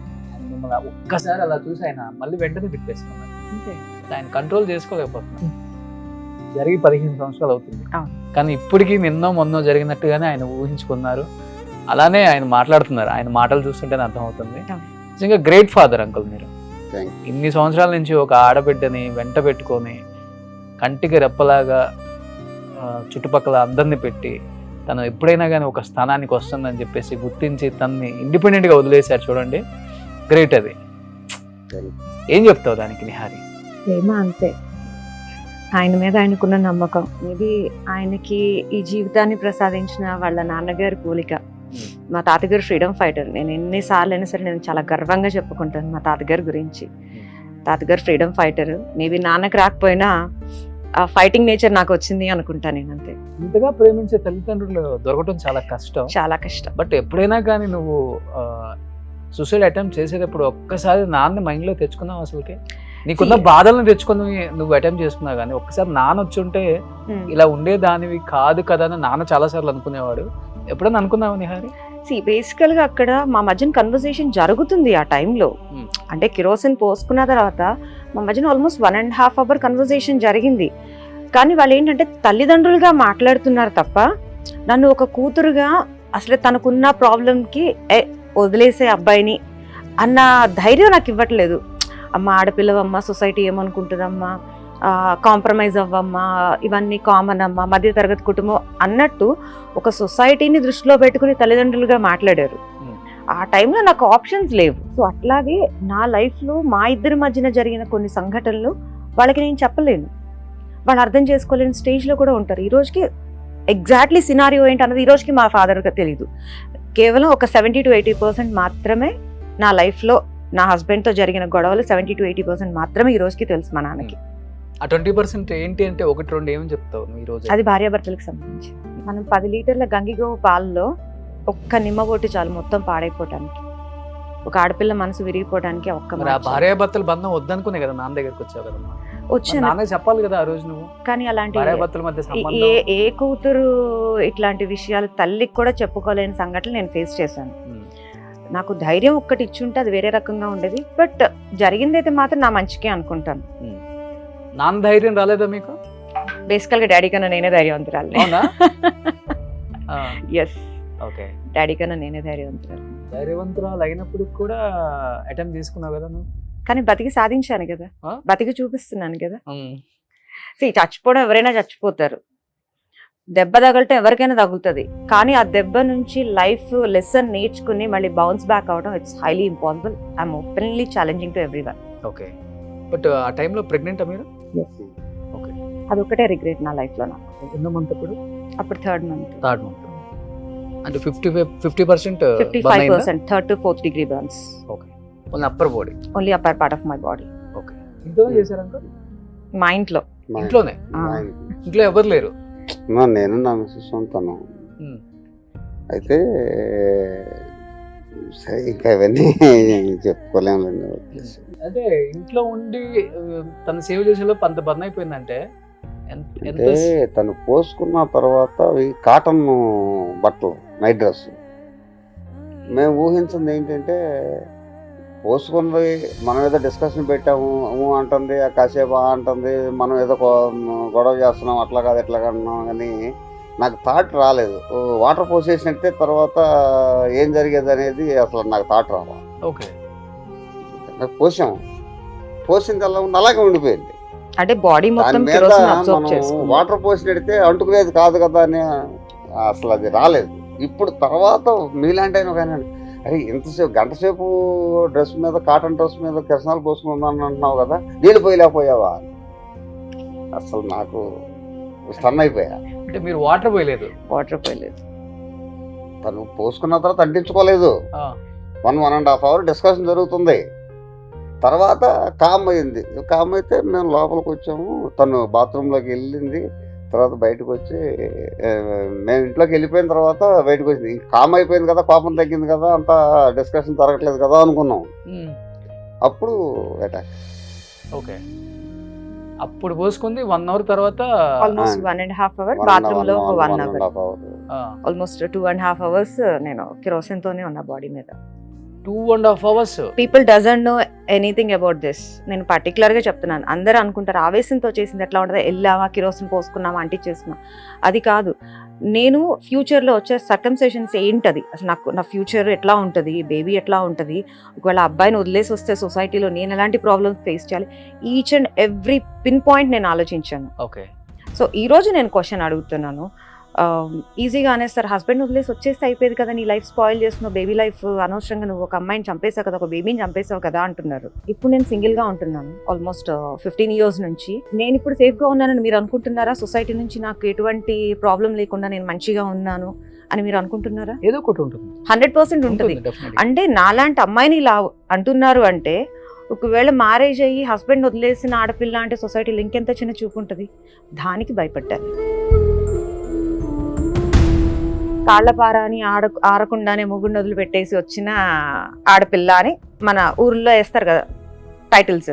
మిమ్మల్ని ఒక్కసారి అలా చూసి ఆయన మళ్ళీ వెంటనే తిప్పేస్తున్నారు. అంతే. ఆయన కంట్రోల్ చేసుకోలేకపోతున్నారు. జరిగి 15 సంవత్సరాలు అవుతుంది. అవును. కానీ ఇప్పటికీ నిన్నో మొన్నో జరిగినట్టుగానే ఆయన ఊహించుకున్నారు. అలానే ఆయన మాట్లాడుతున్నారు. ఆయన మాటలు చూస్తుంటేనే అర్థమవుతుంది. అవును. నిజంగా గ్రేట్ ఫాదర్ అంకుల్ మీరు. Thank you. ఇన్ని సంవత్సరాల నుంచి ఒక ఆడబిడ్డని వెంట పెట్టుకొని కంటికి రెప్పలాగా చుట్టుపక్కల అందరిని పెట్టి తను ఎప్పుడైనా కానీ ఒక స్థానానికి వస్తుందని చెప్పేసి గుర్తించి తనని ఇండిపెండెంట్గా వదిలేశారు. చూడండి, గ్రేట్ అది. ఏం చెప్తావు దానికి నిహారి? ప్రేమ అంతే. ఆయన మీద ఆయనకున్న నమ్మకం, మేబీ ఆయనకి ఈ జీవితాన్ని ప్రసాదించిన వాళ్ళ నాన్నగారి పోలిక. మా తాతగారు ఫ్రీడమ్ ఫైటర్. నేను ఎన్నిసార్లు అయినా సరే నేను చాలా గర్వంగా చెప్పుకుంటాను మా తాతగారి గురించి. తాతగారు ఫ్రీడమ్ ఫైటర్. మేబీ నాన్నకు రాకపోయినా ఆ ఫైటింగ్ నేచర్ నాకు వచ్చింది అనుకుంటా నేను. అంతే. ఇంతగా ప్రేమించే తల్లిదండ్రులు దొరకటం చాలా కష్టం. చాలా కష్టం. బట్ ఎప్పుడైనా కానీ నువ్వు సూసైడ్ అటెంప్ట్ చేసేటప్పుడు ఒక్కసారి నాన్న మైండ్లో తెచ్చుకున్నావు? అసలుకి నీకున్న బాధలను తెచ్చుకొని నువ్వు అటెంప్ట్ చేసుకున్నావు, కానీ ఒక్కసారి నాన్న వచ్చి ఉంటే ఇలా ఉండేదానివి కాదు కదా అని నాన్న చాలాసార్లు అనుకునేవాడు. ఎప్పుడైనా అనుకున్నావు నిహారి? బేసికల్ గా అక్కడ మా మధ్యన కన్వర్సేషన్ జరుగుతుంది ఆ టైంలో. అంటే కిరోసిన్ పోసుకున్న తర్వాత మా మధ్యన ఆల్మోస్ట్ 1.5 hour కన్వర్సేషన్ జరిగింది. కానీ వాళ్ళు ఏంటంటే తల్లిదండ్రులుగా మాట్లాడుతున్నారు తప్ప నన్ను ఒక కూతురుగా అసలు తనకున్న ప్రాబ్లంకి వదిలేసే అబ్బాయిని అన్న ధైర్యం నాకు ఇవ్వట్లేదు. అమ్మ ఆడపిల్లవమ్మ, సొసైటీ ఏమనుకుంటుందమ్మా, కాంప్రమైజ్ అవ్వమ్మా, ఇవన్నీ కామన్ అమ్మా, మధ్యతరగతి కుటుంబం అన్నట్టు ఒక సొసైటీని దృష్టిలో పెట్టుకుని తల్లిదండ్రులుగా మాట్లాడారు. ఆ టైంలో నాకు ఆప్షన్స్ లేవు. సో అట్లాగే నా లైఫ్లో మా ఇద్దరి మధ్యన జరిగిన కొన్ని సంఘటనలు వాళ్ళకి నేను చెప్పలేను, వాళ్ళు అర్థం చేసుకోలేని స్టేజ్లో కూడా ఉంటారు. ఈ రోజుకి ఎగ్జాక్ట్లీ సినారియో ఏంటి అన్నది ఈ రోజుకి మా ఫాదర్కి తెలీదు. కేవలం ఒక 70 to 80% మాత్రమే నా లైఫ్లో నా హస్బెండ్తో జరిగిన గొడవలు 70 to 80% మాత్రమే ఈ రోజుకి తెలుసు మా నాన్నకి. ఆ 20% ఏంటి అంటే 1-2 ఏమని చెప్తావు ఈ రోజు? అది భార్యాభర్తలకు సంబంధించి. మనం 10 లీటర్ల గంగిగోవు పాలలో ఒక్క నిమ్మ బొట్టు చాలు మొత్తం పాడైపోవటానికి, ఒక ఆడపిల్ల మనసు విరిగిపోవడానికి. ఒక్క భార్యాభర్తల బంధం వద్దనుకునే కదా నాన్న దగ్గరికి వచ్చావు కదమ్మా. వచ్చాను, నాన్న చెప్పాలి కదా ఆ రోజు నువ్వు. కానీ అలాంటి భార్యాభర్తల మధ్య ఏ కూతురు ఇట్లాంటి విషయాలు తల్లికి కూడా చెప్పుకోలేని సంఘటనలు నేను ఫేస్ చేశాను. నాకు ధైర్యం ఒక్కటి ఇచ్చుంటే అది వేరే రకంగా ఉండేది. బట్ జరిగిందైతే మాత్రం నా మంచికే అనుకుంటాను. నాన్న ధైర్యం రాలేదా మీకు? బేసికల్ గా డాడీ కన్నా నేనే ధైర్యవంతురాలు. Yes, okay. డాడీ కన్నా నేనే ధైర్యవంతురాలు. ధైర్యవంతురాలు అయినప్పుడు కూడా అటెంప్ట్ తీసుకున్నావు కదా నువ్వు. కానీ బతికి సాధించాను కదా, బతికి చూపిస్తున్నాను కదా. చచ్చిపోవడం ఎవరైనా చచ్చిపోతారు, దెబ్బ తగలటం ఎవరికైనా తగులుతుంది. కానీ ఆ దెబ్బ నుంచి లైఫ్ లెసన్ నేర్చుకుని మళ్ళీ బౌన్స్ బ్యాక్ అవడం it's highly impossible. I'm openly challenging to everyone. Okay. But ఆ టైంలో ప్రెగ్నెంట్ మీరు? ఓకే. అదొకటే రిగ్రెట్ నా లైఫ్లో. నాకు ఎన్నో మంత్ అప్పుడు? అప్పుడు థర్డ్ మంత్. అంటే 50% 55%, 3rd to 4th degree burns. Okay. Only upper body? Only upper part of my body. Okay. ఇంట్లోనే చేశారంట? మా ఇంట్లో. ఇంట్లోనే? ఇంట్లో ఎవరు లేరు? నేను నా మిస్సెస్ ఉంటాను. అయితే సరే ఇంకా ఇవన్నీ చెప్పుకోలేము. అంటే ఇంట్లో ఉండి తన సేవ్ చేసేలో అంత బంద్ అయిపోయిందంటే అంటే తను పోసుకున్న తర్వాత కాటన్ బట్టలు, నైట్ డ్రెస్. మేము ఊహించింది ఏంటంటే పోసుకున్నది మనం ఏదో డిస్కషన్ పెట్టాము అంటుంది, కాసేపు అంటుంది, మనం ఏదో గొడవ చేస్తున్నాం, అట్లా కాదు ఎట్లా కన్నాం. కానీ నాకు థాట్ రాలేదు. వాటర్ పోసేసినట్టే తర్వాత ఏం జరిగేది అనేది అసలు నాకు థాట్ రావాలి. ఓకే. పోసాము, పోసింది అలా అలాగే ఉండిపోయింది. అంటే బాడీ మొత్తం వాటర్ పోసినట్టే అంటుకునేది కాదు కదా అని అసలు అది రాలేదు. ఇప్పుడు తర్వాత మీలాంటి ఆయన కానీ అరే ఇంతసేపు గంట సేపు డ్రెస్ మీద కాటన్ డ్రెస్ మీద కిరసనాలు పోసుకుందాం అంటున్నావు కదా, నీళ్ళు పోయలేకపోయావా? అసలు నాకు స్టన్ అయిపోయా. అంటే మీరు వాటర్ పోయలేదు? వాటర్ పోయలేదు. తను పోసుకున్న తర్వాత అంటించుకోలేదు. ఆ, 1.5 hour డిస్కషన్ జరుగుతుంది. తర్వాత కామ్ అయింది. కామ్ అయితే మేము లోపలికి వచ్చాము, తను బాత్రూంలోకి వెళ్ళింది. తర్వాత బయటకు వచ్చి మేము ఇంట్లోకి వెళ్ళిపోయిన తర్వాత బయటకు వచ్చింది. కామ్ అయిపోయింది కదా, కోపం తగ్గింది కదా, అంత డిస్కషన్ జరగట్లేదు కదా అనుకున్నాం. అప్పుడు అటాక్. ఓకే, అప్పుడు పోసుకుంది 1 hour తర్వాత ఆల్మోస్ట్ 1.5 hour, బాత్రూమ్ లో 1 hour, ఆల్మోస్ట్ 2.5 hours నేను కిరోసిన్ తోనే ఉన్నా బాడీ మీద. 2.5 hours. People doesn't know anything about this. నేను పర్టికులర్ గా చెప్తున్నాను. అందరూ అనుకుంటారు ఆవేశంతో చేసింది ఎట్లా ఉంటుంది, వెళ్ళామా కిరోసిన్ పోసుకున్నామా అంటించేసుకున్నాం, అది కాదు. నేను ఫ్యూచర్ లో వచ్చే సర్కమ్స్టేషన్స్ ఏంటది, అసలు నా ఫ్యూచర్ ఎట్లా ఉంటుంది, బేబీ ఎట్లా ఉంటుంది, ఒకవేళ అబ్బాయిని వదిలేసి వస్తే సొసైటీలో నేను ఎలాంటి ప్రాబ్లమ్స్ ఫేస్ చేయాలి, each and every pin point నేను ఆలోచించాను. ఓకే, సో ఈ రోజు నేను క్వశ్చన్ అడుగుతున్నాను. ఈజీగా అనేస్తారు, హస్బెండ్ వదిలేసి వచ్చేస్తే అయిపోయేది కదా, నీ లైఫ్ స్పాయిల్ చేస్తున్నావు, బేబీ లైఫ్ అనవసరంగా నువ్వు ఒక అమ్మాయిని చంపేసావు కదా, ఒక బేబీని చంపేసావు కదా అంటున్నారు. ఇప్పుడు నేను సింగిల్ గా ఉంటున్నాను ఆల్మోస్ట్ 15 years నుంచి. నేను ఇప్పుడు సేఫ్ గా ఉన్నానని మీరు అనుకుంటున్నారా? సొసైటీ నుంచి నాకు ఎటువంటి ప్రాబ్లం లేకుండా నేను మంచిగా ఉన్నాను అని మీరు అనుకుంటున్నారా? ఏదో ఒకటి ఉంటుంది, 100% ఉంటుంది. అంటే నాలాంటి అమ్మాయిని ఇలా అంటున్నారు అంటే, ఒకవేళ మ్యారేజ్ అయ్యి హస్బెండ్ వదిలేసిన ఆడపిల్ల అంటే సొసైటీలో ఇంకెంత చిన్న చూపు ఉంటుంది. దానికి భయపడ్డాను. కాళ్ళపార అని ఆరకుండానే ముగ్గురు వదిలి పెట్టేసి వచ్చిన ఆడపిల్ల అని మన ఊర్లో వేస్తారు కదా టైటిల్స్.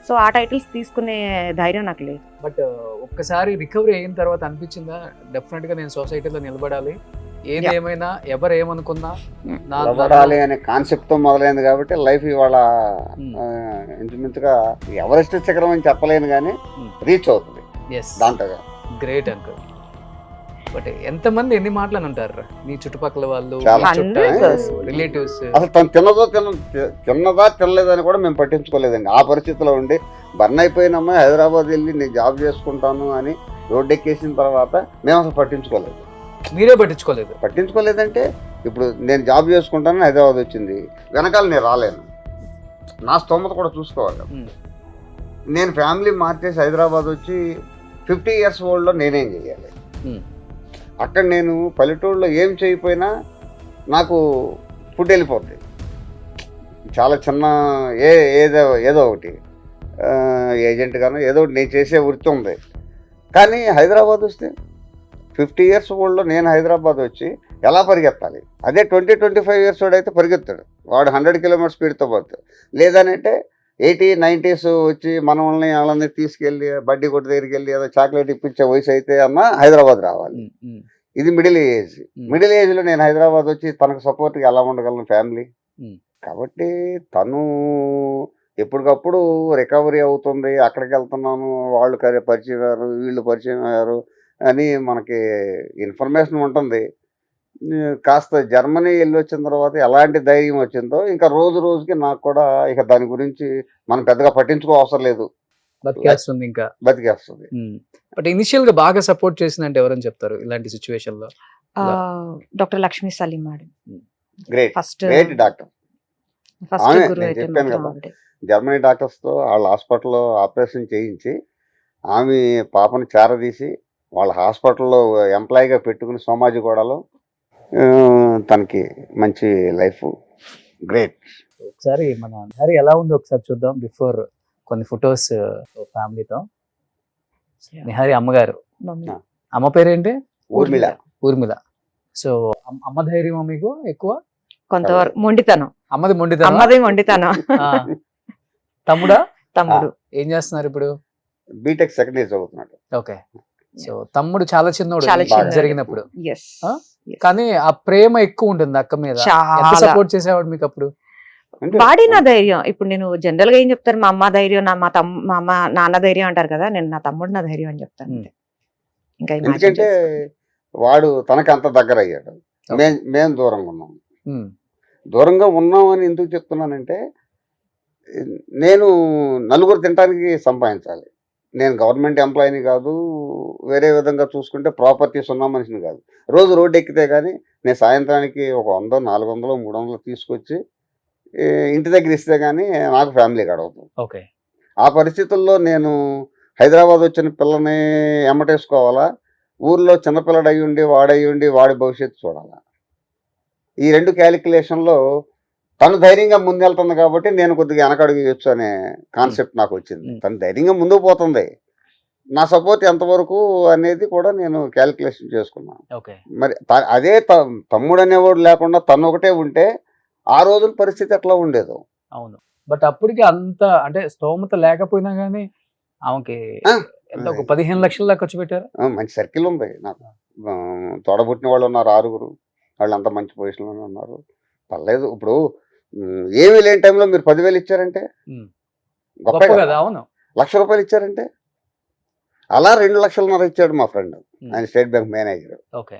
సో ఆ టైటిల్స్ తీసుకునే ధైర్యం నాకు లేదు. బట్ ఒక్కసారి రికవరీ అయిన తర్వాత అనిపించిందా, డెఫినెట్ గా నేను సొసైటీలో నిలబడాలి, ఏది ఏమైనా ఎవరు ఏమనుకున్నా నిలబడాలి అనే కాన్సెప్ట్ తో మొదలైంది కాబట్టి లైఫ్ ఇవాళ ఇంచుమించుగా ఎవరెస్ట్ శిఖరం అని చెప్పలేను కానీ రీచ్ అవుతుంది దాంట్లో. Great uncle. బట్ ఎంతమంది ఎన్ని మాటలు అంటారు నీ చుట్టుపక్కల వాళ్ళు, రిలేటివ్స్? అసలు తను తిన్నదా తినలేదని కూడా మేము పట్టించుకోలేదండి. ఆ పరిస్థితిలో ఉండి బర్న్ అయిపోయిన అమ్మాయి హైదరాబాద్ వెళ్ళి నేను జాబ్ చేసుకుంటాను అని రోడ్డు ఎక్కేసిన తర్వాత మేము అసలు పట్టించుకోలేదు. మీరే పట్టించుకోలేదంటే ఇప్పుడు నేను జాబ్ చేసుకుంటాను హైదరాబాద్ వచ్చింది, వెనకాల నేను రాలేను, నా స్తోమత కూడా చూసుకోవాలి. నేను ఫ్యామిలీ మార్చేసి హైదరాబాద్ వచ్చి 50 years ఓల్డ్లో నేనేం చేయాలి? అక్కడ నేను పల్లెటూరులో ఏం చేయకపోయినా నాకు ఫుడ్ వెళ్ళిపోద్ది. చాలా చిన్న ఏదో ఒకటి ఏజెంట్ గాను ఏదో ఒకటి నేను చేసే వృత్తి ఉంది. కానీ హైదరాబాద్ వస్తే 50 years ఓల్డ్లో నేను హైదరాబాద్ వచ్చి ఎలా పరిగెత్తాలి? అదే 20-25 years ఓల్డ్ అయితే పరిగెత్తాడు, వాడు 100 km స్పీడ్తో పోతాడు. లేదనంటే 80-90s వచ్చి మనల్ని వాళ్ళని తీసుకెళ్ళి బడ్డీ కొట్టు దగ్గరికి వెళ్ళి ఏదో చాక్లెట్ ఇప్పించే వయసు అయితే అన్న హైదరాబాద్ రావాలి. ఇది మిడిల్ ఏజ్. మిడిల్ ఏజ్లో నేను హైదరాబాద్ వచ్చి తనకు సపోర్ట్గా ఎలా ఉండగలను ఫ్యామిలీ? కాబట్టి తను ఎప్పటికప్పుడు రికవరీ అవుతుంది, అక్కడికి వెళ్తున్నాను, వాళ్ళు పరిచయం అయ్యారు, వీళ్ళు పరిచయం అయ్యారు అని మనకి ఇన్ఫర్మేషన్ ఉంటుంది. కాస్త జర్మనీ వెళ్ళి వచ్చిన తర్వాత ఎలాంటి ధైర్యం వచ్చిందో ఇంకా రోజు రోజుకి నాకు కూడా ఇక దాని గురించి మనం పెద్దగా పట్టించుకో అవసరం లేదు, బతికేస్తుంది ఇంకా బతికేస్తుంది. బట్ ఇనిషియల్ గా బాగా సపోర్ట్ చేసిందంటే ఎవరని చెప్తారు ఇలాంటి సిచ్యువేషన్ లో? Doctor Lakshmi Saleem madam, great great doctor. చెప్పాను కదా, జర్మనీ డాక్టర్స్ తో వాళ్ళ హాస్పిటల్లో ఆపరేషన్ చేయించి ఆమె పాపను చేరదీసి వాళ్ళ హాస్పిటల్లో ఎంప్లాయీగా పెట్టుకుని సోమాజిగూడలో తనకి మంచి లైఫ్. గ్రేట్. ఒకసారి మన హరి ఎలా ఉందో ఒకసారి చూద్దాం. బిఫోర్ కొన్ని ఫొటోస్ ఫ్యామిలీతో. నిహారి అమ్మగారు, అమ్మ పేరేంటి? ఊర్మిళ. సో అమ్మ ధైర్యం మీకు ఎక్కువ? కొంతవరకు మొండితనం. అమ్మది మొండితనం. తమ్ముడు ఏం చేస్తున్నారు ఇప్పుడు? బీటెక్ సెకండ్ ఇయర్ చదువుతున్నాడు. ఓకే. సో తమ్ముడు చాలా చిన్నోడు జరిగినప్పుడు, Yes. కానీ ఆ ప్రేమ ఎక్కువ ఉంటుంది అక్క మీద. ఎంత సపోర్ట్ చేసేవాడు మీకు అప్పుడు? వాడి నా ధైర్యం. ఇప్పుడు నేను జనరల్ గా ఏం చెప్తారు, మా అమ్మ ధైర్యం, మా అమ్మ నాన్న ధైర్యం అంటారు కదా, నేను నా తమ్ముడు నా ధైర్యం అని చెప్తాను. ఇంకా ఎందుకంటే వాడు తనకి అంత దగ్గర అయ్యాడు, మేము దూరంగా ఉన్నాం. దూరంగా ఉన్నామని ఎందుకు చెప్తున్నానంటే, నేను నలుగురు తినడానికి సంపాదించాలి, నేను గవర్నమెంట్ ఎంప్లాయీని కాదు, వేరే విధంగా చూసుకుంటే ప్రాపర్టీస్ ఉన్న మనిషిని కాదు. రోజు రోడ్డు ఎక్కితే కానీ నేను సాయంత్రానికి ఒక 100, 400, 300 తీసుకొచ్చి ఇంటి దగ్గర ఇస్తే కానీ నాకు ఫ్యామిలీ గడవదు. ఓకే. ఆ పరిస్థితుల్లో నేను హైదరాబాద్ వచ్చిన పిల్లని ఎమ్మటేసుకోవాలా, ఊర్లో చిన్నపిల్లడు అయ్యుండి వాడి భవిష్యత్తు చూడాలా. ఈ 2 క్యాలిక్యులేషన్లో తను ధైర్యంగా ముందెళ్తుంది కాబట్టి నేను కొద్దిగా వెనకడుగు వేయొచ్చు అనే కాన్సెప్ట్ నాకు వచ్చింది. తను ధైర్యంగా ముందుకు పోతుంది, నా సపోర్ట్ ఎంతవరకు అనేది కూడా నేను క్యాలిక్యులేషన్ చేసుకున్నాను. ఓకే. మరి అదే తమ్ముడు అనేవాడు లేకుండా తను ఒకటే ఉంటే ఆ రోజుల పరిస్థితి ఎట్లా ఉండేదో. అవును. బట్ అప్పటికి అంత అంటే స్తోమత లేకపోయినా గానీ ఆమెకి ఎంత ఒక 15 లక్షల దాకా ఖర్చు పెట్టారు. మంచి సర్కిల్ ఉంది నాకు. తోడబుట్టిన వాళ్ళు ఉన్నారు 6గురు, వాళ్ళు అంత మంచి పొజిషన్లోనే ఉన్నారు. పర్లేదు. ఇప్పుడు ఏమీ లేని టైంలో మీరు 10,000 ఇచ్చారంటే గొప్ప గొప్ప కదా. కదా. అవును. ₹1,00,000 ఇచ్చారంటే అలా 2,50,000 ఇచ్చాడు మా ఫ్రెండ్, ఆయన స్టేట్ బ్యాంక్ మేనేజర్. ఓకే.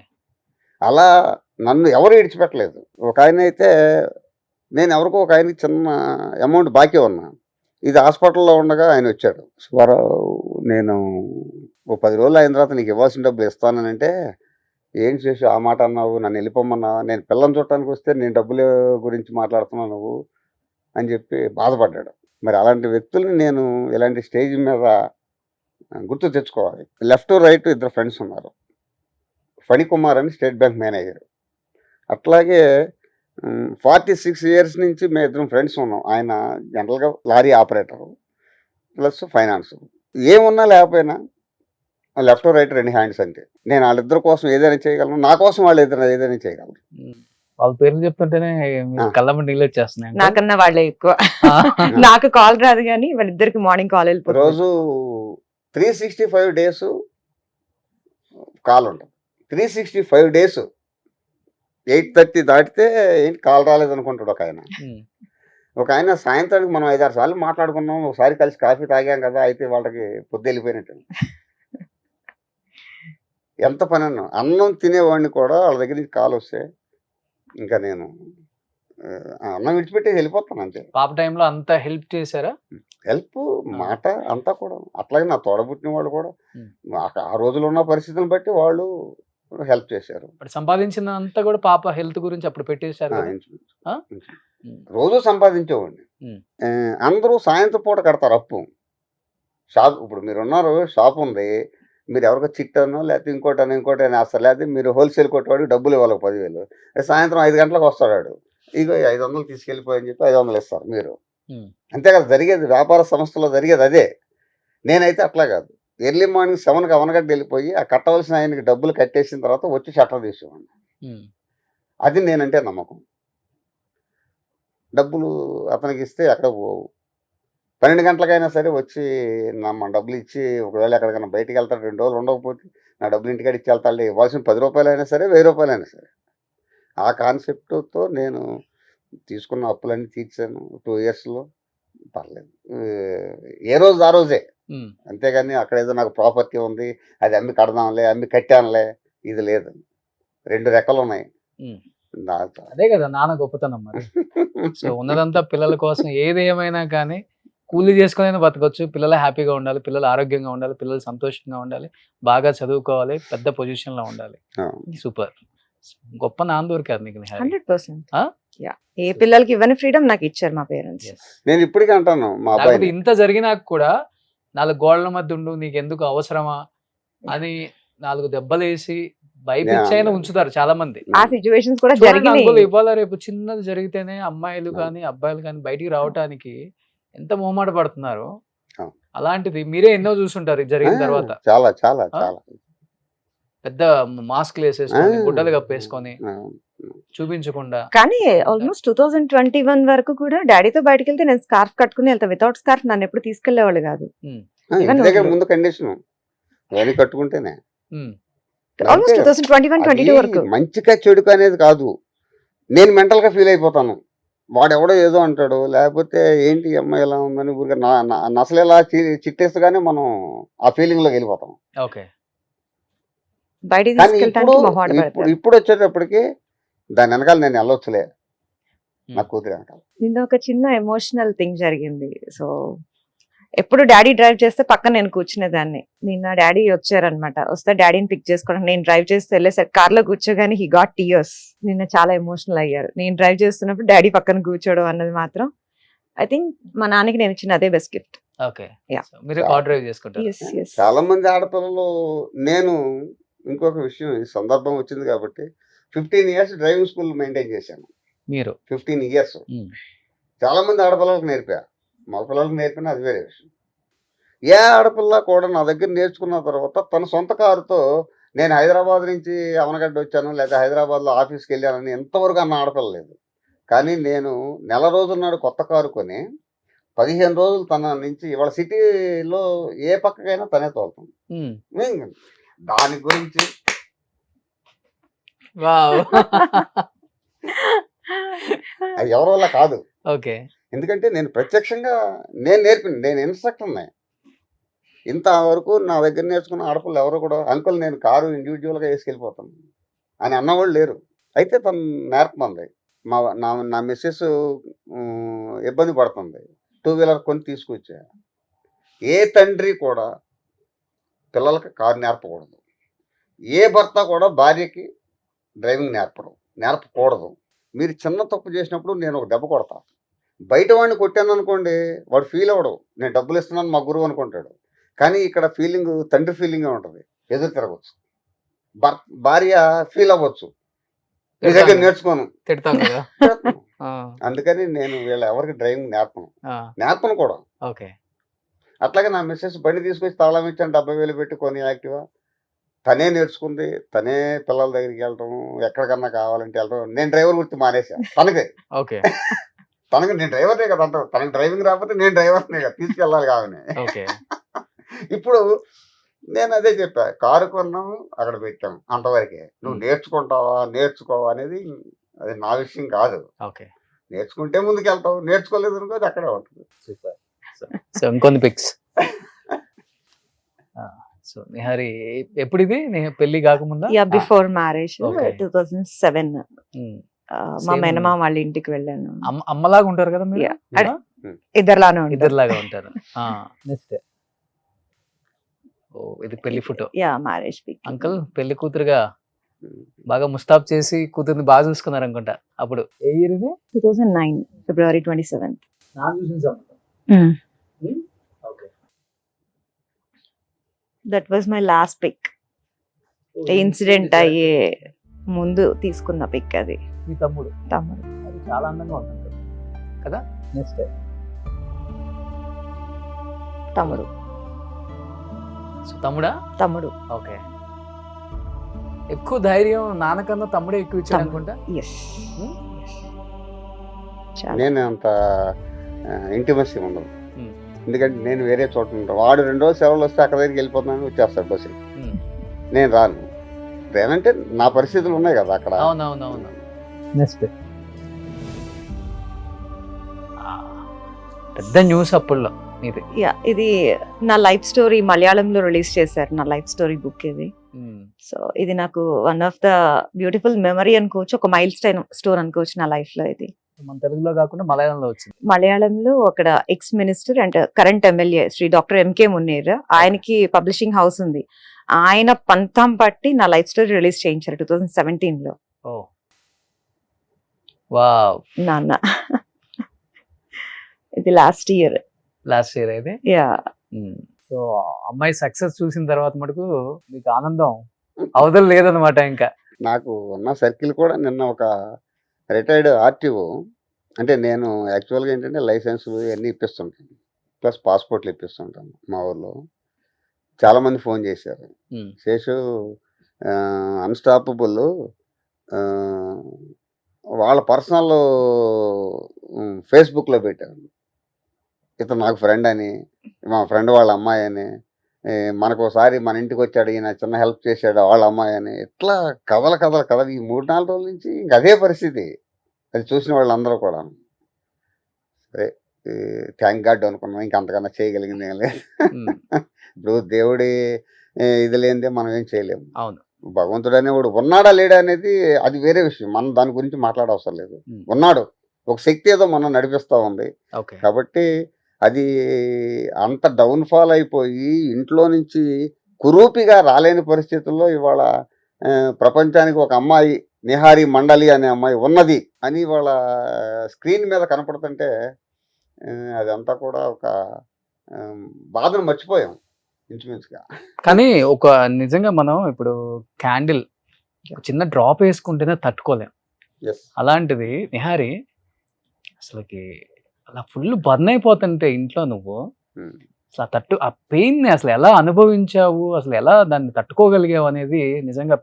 అలా నన్ను ఎవరు ఇడిచిపెట్టలేదు. ఒక ఆయన అయితే నేను ఎవరికో ఒక ఆయనకి చిన్న అమౌంట్ బాకీ ఉన్నా, ఇది హాస్పిటల్లో ఉండగా ఆయన వచ్చాడు. సుబ్బారావు, నేను ఓ 10 రోజులు అయిన తర్వాత నీకు ఇవ్వాల్సిన డబ్బులు ఇస్తానంటే, ఏం చేసి ఆ మాట అన్నావు, నన్ను వెళ్ళిపోమన్నావు, నేను పిల్లని చూడటానికి వస్తే నేను డబ్బుల గురించి మాట్లాడుతున్నావు నువ్వు అని చెప్పి బాధపడ్డాడు. మరి అలాంటి వ్యక్తుల్ని నేను ఇలాంటి స్టేజ్ మీద గుర్తు తెచ్చుకోవాలి. లెఫ్ట్ రైట్ 2 ఫ్రెండ్స్ ఉన్నారు. ఫణికుమార్ అని స్టేట్ బ్యాంక్ మేనేజర్, అట్లాగే 46 ఇయర్స్ నుంచి మేము 2 ఫ్రెండ్స్ ఉన్నాం. ఆయన జనరల్గా లారీ ఆపరేటరు ప్లస్ ఫైనాన్స్. ఏమున్నా లేకపోయినా లెఫ్ట్ రైట్ 2 హ్యాండ్స్ అంతే. నేను వాళ్ళిద్దరి కోసం ఏదైనా చేయగలను, నా కోసం వాళ్ళు ఏదైనా చేయగలరు. వాళ్ళ పేర్లు చెప్తుంటేనే కళ్ళమ్మ నీళ్ళు వచ్చేస్తున్నాయి. నాకన్నా వాళ్ళే ఎక్కువ. నాకు కాల్ రాదు కానీ వాళ్ళిద్దరికి మార్నింగ్ కాల్ వెళ్ళిపోతుంది. రోజు 365 డేస్ కాల్ ఉంటుంది. 365 డేస్ 8:30 దాటితే ఏంటి కాల్ రాలేదనుకుంటాడు ఒక ఆయన. ఒక ఆయన సాయంత్రానికి మనం 5-6 సార్లు మాట్లాడుకున్నాం, ఒకసారి కలిసి కాఫీ తాగాం కదా, అయితే వాళ్ళకి పొద్దు వెళ్ళిపోయినట్టు. ఎంత పని అన్నం తినేవాడిని కూడా వాళ్ళ దగ్గర నుంచి కాల్ వస్తే ఇంకా నేను అన్నం విడిచిపెట్టి వెళ్ళిపోతాను అంతే. పాప టైంలో అంత హెల్ప్ చేశారా? హెల్ప్ మాట అంతా కూడా. అట్లాగే నా తోడబుట్టిన వాళ్ళు కూడా ఆ రోజులో ఉన్న పరిస్థితులను బట్టి వాళ్ళు హెల్ప్ చేశారు. సంపాదించిన అంతా కూడా పాప హెల్త్ గురించి అప్పుడు పెట్టేశారు. రోజు సంపాదించేవాడిని. అందరూ సాయంత్రం పూట కడతారు అప్పు. షాప్ ఇప్పుడు మీరు ఉన్నారు, షాప్ ఉంది, మీరు ఎవరికో చిట్టనో లేకపోతే ఇంకోటని వేస్తారు, లేకపోతే మీరు హోల్సేల్ కొట్టేవాడికి డబ్బులు ఇవ్వాలి 10,000. సాయంత్రం 5 గంటలకు వస్తాడు, ఇగో 500 తీసుకెళ్ళిపోయని చెప్పి 500 ఇస్తారు మీరు. అంతే కదా జరిగేది, వ్యాపార సంస్థలో జరిగేది అదే. నేనైతే అట్లా కాదు, ఎర్లీ మార్నింగ్ 7కి అవనగడ్డ వెళ్ళిపోయి ఆ కట్టవలసిన ఆయనకి డబ్బులు కట్టేసిన తర్వాత వచ్చి షట్టర్ తీసేవాడిని. అది నేనంటే నమ్మకం. డబ్బులు అతనికి ఇస్తే ఎక్కడ పోవు. 12 గంటలకైనా సరే వచ్చి మన డబ్బులు ఇచ్చి, ఒకవేళ ఎక్కడికైనా బయటికి వెళ్తాడు 2 రోజులు ఉండకపోతే నా డబ్బులు ఇంటికాడ ఇచ్చి వెళ్తాడు, ఇవ్వాల్సిన 10 రూపాయలైనా సరే 1000 రూపాయలైనా సరే. ఆ కాన్సెప్ట్తో నేను తీసుకున్న అప్పులన్నీ తీర్చాను 2 ఇయర్స్లో. పర్లేదు, ఏ రోజు ఆ రోజే. అంతేగాని అక్కడ ఏదో నాకు ప్రాపర్టీ ఉంది అది అమ్మి కడదాంలే, అమ్మి కట్టానులే, ఇది లేదు. 2 రెక్కలు ఉన్నాయి. అదే కదా నాన్న గొప్పతనం మరి. సో ఉన్నదంతా పిల్లల కోసం, ఏది ఏమైనా కానీ కూలీ చేసుకుని బతకొచ్చు. పిల్లలు హ్యాపీగా ఉండాలి, పిల్లలు ఆరోగ్యంగా ఉండాలి, పిల్లలు సంతోషంగా ఉండాలి, బాగా చదువుకోవాలి, పెద్ద పొజిషన్ లో ఉండాలి. సూపర్, గొప్ప నాన్న దొరికారు నీకు. 100%. ఏ పిల్లలకి ఇవ్వని ఫ్రీడమ్ నాకు ఇచ్చారు మా పేరెంట్స్. నేను ఇప్పటికీ అంటాను, మా అబ్బాయి ఇంత జరిగినాక కూడా 4 గోడల మధ్య ఉండు, నీకు ఎందుకు అవసరమా అని 4 దెబ్బలేసి భయపిచ్చైనా ఉంచుతారు చాలా మంది. ఆ సిచ్యువేషన్స్ కూడా జరిగినాయి. ఇవాళ రేపు చిన్నది జరిగితేనే అమ్మాయిలు కానీ అబ్బాయిలు కానీ బయటికి రావటానికి ఎంత మొహమాట పడుతున్నారు. అలాంటిది మీరే ఎన్నో చూసుంటారు జరిగిన తర్వాత. చాలా చాలా చాలా పెద్ద మాస్క్ వేసేసుకొని గుడ్డలు కప్పేసుకొని చూపించకుండా. కానీ ఆల్మోస్ట్ 2021 వరకు కూడా డాడీతో బయటకు వెళ్తే నేను స్కార్ఫ్ కట్టుకుని వెళ్తా. వితౌట్ స్కార్ఫ్ నన్ను ఎప్పుడు తీసుకెళ్లేవాళ్ళు కాదు. ముందు కండిషన్ కట్టుకుంటేనే. ఆల్మోస్ట్ 2021-22 వరకు. మంచిగా చెడుకు అనేది కాదు, నేను మెంటల్ గా ఫీల్ అయిపోతాను. వాడెవడో ఏదో అంటాడు, లేకపోతే ఏంటి అమ్మాయి ఎలా ఉందని ఊరికే నసలు ఎలా చిట్టేస్తగానే మనం ఆ ఫీలింగ్ లోకి వెళ్ళిపోతాం. ఇప్పుడు వచ్చేటప్పటికి దాని వెనకాల నేను వెళ్ళొచ్చులే, నా కూతురు వెనకాల. నిన్న ఒక చిన్న ఎమోషనల్ థింగ్ జరిగింది. సో ఎప్పుడు డాడీ డ్రైవ్ చేస్తే పక్కన నేను కూర్చునేదాన్ని. నిన్న డాడీ వచ్చారనమాట. వస్తే డాడీని పిక్ చేసుకోవడం, నేను డ్రైవ్ చేస్తే వెళ్ళేసరికి కార్ లో కూర్చోగానే హీ గాట్ టీయర్స్. నిన్న చాలా ఎమోషనల్ అయ్యారు. నేను డ్రైవ్ చేస్తున్నప్పుడు డాడీ పక్కన కూర్చోవడం అన్నది మాత్రం ఐ థింక్ మా నాన్నకి నేను ఇచ్చిన అదే బెస్ట్ గిఫ్ట్. ఓకే. Yeah. మీరు కార్ డ్రైవ్ చేసుకుంటారు. చాలా మంది ఆడపిల్లలు, నేను ఇంకొక విషయం, ఈ సందర్భం వచ్చింది కాబట్టి 15 ఇయర్స్ డ్రైవింగ్ స్కూల్ మెయింటైన్ చేశాను. మీరు 15 ఇయర్స్ చాలా మంది ఆడపిల్లలకు నేర్పా, మగ పిల్లలకు నేర్పిన అది వేరే విషయం. ఏ ఆడపిల్ల కూడా నా దగ్గర నేర్చుకున్న తర్వాత తన సొంత కారుతో నేను హైదరాబాద్ నుంచి అవనగడ్డ వచ్చాను లేదా హైదరాబాద్లో ఆఫీస్కి వెళ్ళానని ఎంతవరకు అన్న ఆడపిల్ల లేదు. కానీ నేను నెల రోజుల నాడు కొత్త కారు కొని 15 రోజులు తన నుంచి ఇవాళ సిటీలో ఏ పక్కకైనా తనే తోలుతుంది. దాని గురించి వావ్. అది ఎవరి వల్ల కాదు. ఓకే. ఎందుకంటే నేను ప్రత్యక్షంగా నేను నేర్పింది, నేను ఇన్స్ట్రక్టర్నే. ఇంతవరకు నా దగ్గర నేర్చుకున్న ఆడపిల్లలు ఎవరు కూడా అంకుల్ నేను కారు ఇండివిజువల్గా వేసుకెళ్ళిపోతాను అని అన్నవాళ్ళు లేరు. అయితే తను నేర్పమంది. నా మిస్సెస్ ఇబ్బంది పడుతుంది, 2 వీలర్ కొని తీసుకొచ్చా. ఏ తండ్రి కూడా పిల్లలకి కారు నేర్పకూడదు. ఏ భర్త కూడా భార్యకి డ్రైవింగ్ నేర్పకూడదు. మీరు చిన్న తప్పు చేసినప్పుడు నేను ఒక దెబ్బ కొడతా. బయట వాడిని కొట్టాను అనుకోండి, వాడు ఫీల్ అవ్వడు, నేను డబ్బులు ఇస్తున్నాను మా గురువు అనుకుంటాడు. కానీ ఇక్కడ ఫీలింగ్ తండ్రి ఫీలింగే ఉంటుంది, ఎదురు తిరగచ్చు. భార్య ఫీల్ అవ్వచ్చు, నీ దగ్గర నేర్చుకోను, తిడతాను కదా. అందుకని నేను వీళ్ళ ఎవరికి డ్రైవింగ్ నేర్పను కూడా. ఓకే. అట్లాగే నా మిస్సెస్ బండి తీసుకొచ్చి తాళం ఇచ్చాను 70,000 పెట్టి కొని యాక్టివా. తనే నేర్చుకుంది, తనే పిల్లల దగ్గరికి వెళ్ళటం, ఎక్కడికన్నా కావాలంటే వెళ్ళటం. నేను డ్రైవర్ గుర్తు మానేశాను తనకే. ఓకే. తనకి నేను డ్రైవర్నే కదా అంటావు, తనకి డ్రైవింగ్ రాకపోతే నేను డ్రైవర్నే కదా, తీసుకెళ్ళాలి కావని. ఓకే. ఇప్పుడు నేను అదే చెప్పా, కారు కొన్నాము అక్కడ పెట్టాము అంతవరకే. నువ్వు నేర్చుకోవా అనేది అది నా విషయం కాదు. ఓకే. నేర్చుకుంటే ముందుకు వెళ్తావు, నేర్చుకోలేదు అనుకో అది అక్కడే ఉంటుంది. సో ఇంకొన్ని పిక్స్. సో నిహారి ఎప్పుడు ఇది పెళ్లి కాకముందా? Before marriage, Okay. 2007. మా Same. మేనమామ వాళ్ళ ఇంటికి వెళ్ళాను. అమ్మలాగా ఉంటారు కదా మీరు? Yeah. ఇద్దరులానే ఉంటారు. ఇద్దరులాగా ఉంటారు. నెక్స్ట్ ఇది పెళ్లి ఫోటో. Marriage pick. అంకుల్ పెళ్లి కూతురుగా బాగా ముస్తాబ్ చేసి కూతుర్ని బాగా చూసుకున్నారు అనుకుంటా. అప్పుడు ఏ ఇయర్ ఇది? 2009 February 27th. That was my last pic. Incident అయ్యే ముందు తీసుకున్న పిక్ అది. మీ తమ్ముడు అది చాలా అందంగా ఉంటుంది కదా. నెక్స్ట్ తమ్ముడు. తమ్ముడు. ఓకే. ఎక్కువ ధైర్యం నాన్నకన్నా తమ్ముడే ఎక్కువ ఇచ్చాడు అనుకుంటా. ఎస్. నేను అంత ఇంటిమసీ ఉండదు, ఎందుకంటే నేను వేరే చోట ఉంటాను. వాడు 2 రోజులు సెలవులు వస్తే అక్కడ దగ్గరికి వెళ్ళిపోతున్నాను, వచ్చేస్తాడు బస్సు. నేను రాను. ఏమంటే నా పరిస్థితులు ఉన్నాయి కదా అక్కడ. అవునవునవును. నెక్స్ట్ పెద్ద న్యూస్ అప్పుడులో ఇది. ఇది నా లైఫ్ స్టోరీ మలయాళంలో రిలీజ్ చేశారు, నా లైఫ్ స్టోరీ బుక్ ఇది. సో ఇది నాకు one of the beautiful memory అనుకోవచ్చు, ఒక మైల్ స్టోన్ అనుకోవచ్చు నా లైఫ్ లో. ఇది మన తెలుగులో కాకుండా మలయాళంలో వచ్చింది. మలయాళంలో అక్కడ ex minister and current MLA Shri doctor MK Muneer, ఆయనకి పబ్లిషింగ్ హౌస్ ఉంది. ఆయన పంతం పట్టి నా లైఫ్ స్టోరీ రిలీజ్ చేయించారు 2017లో. వావ్. నాన్న ఇది లాస్ట్ ఇయర్ అయితే. సో అమ్మాయి సక్సెస్ చూసిన తర్వాత మటుకు మీకు ఆనందం అవతల లేదనమాట. ఇంకా నాకు ఉన్న సర్కిల్ కూడా నిన్న ఒక రిటైర్డ్ ఆర్టీఓ, అంటే నేను యాక్చువల్గా ఏంటంటే లైసెన్సులు ఇవన్నీ ఇప్పిస్తుంటాను, ప్లస్ పాస్పోర్ట్లు ఇప్పిస్తుంటాను మా ఊర్లో. చాలామంది ఫోన్ చేశారు, శేషు అన్స్టాపబుల్ వాళ్ళ పర్సనల్ ఫేస్బుక్లో పెట్టారు, ఇతను నాకు ఫ్రెండ్ అని, మా ఫ్రెండ్ వాళ్ళ అమ్మాయి అని, మనకు ఒకసారి మన ఇంటికి వచ్చాడు ఈయన చిన్న హెల్ప్ చేశాడు వాళ్ళ అమ్మాయి అని, ఇట్లా కథలు ఈ 3-4 రోజుల నుంచి ఇంక అదే పరిస్థితి. అది చూసిన వాళ్ళందరూ కూడా సరే థ్యాంక్ గాడ్ అనుకున్నాం, ఇంకంతకన్నా చేయగలిగింది ఏం లేదు. ఇప్పుడు దేవుడి ఇది లేనిదే మనం ఏం చేయలేము. అవును. భగవంతుడు అనేవాడు ఉన్నాడా లేడా అనేది అది వేరే విషయం, మనం దాని గురించి మాట్లాడవసరం లేదు. ఉన్నాడు, ఒక శక్తి ఏదో మనం నడిపిస్తూ ఉంది. కాబట్టి అది అంత డౌన్ఫాల్ అయిపోయి ఇంట్లో నుంచి కురూపిగా రాలేని పరిస్థితుల్లో ఇవాళ ప్రపంచానికి ఒక అమ్మాయి నిహారి మండలి అనే అమ్మాయి ఉన్నది అని వాళ్ళ స్క్రీన్ మీద కనపడుతుంటే అదంతా కూడా ఒక బాధను మర్చిపోయాం ఇంచుమించుగా. కానీ ఒక నిజంగా మనం ఇప్పుడు క్యాండిల్ చిన్న డ్రాప్ వేసుకుంటేనే తట్టుకోలేం. ఎస్ అలాంటిది నిహారి అసలుకి అలా ఫుల్ బర్న్ అయిపోతుంటే ఇంట్లో నువ్వు అసలు ఆ పెయిన్ ని అసలు ఎలా అనుభవించావు, అసలు ఎలా దాన్ని తట్టుకోగలిగావు అనేది నిజంగా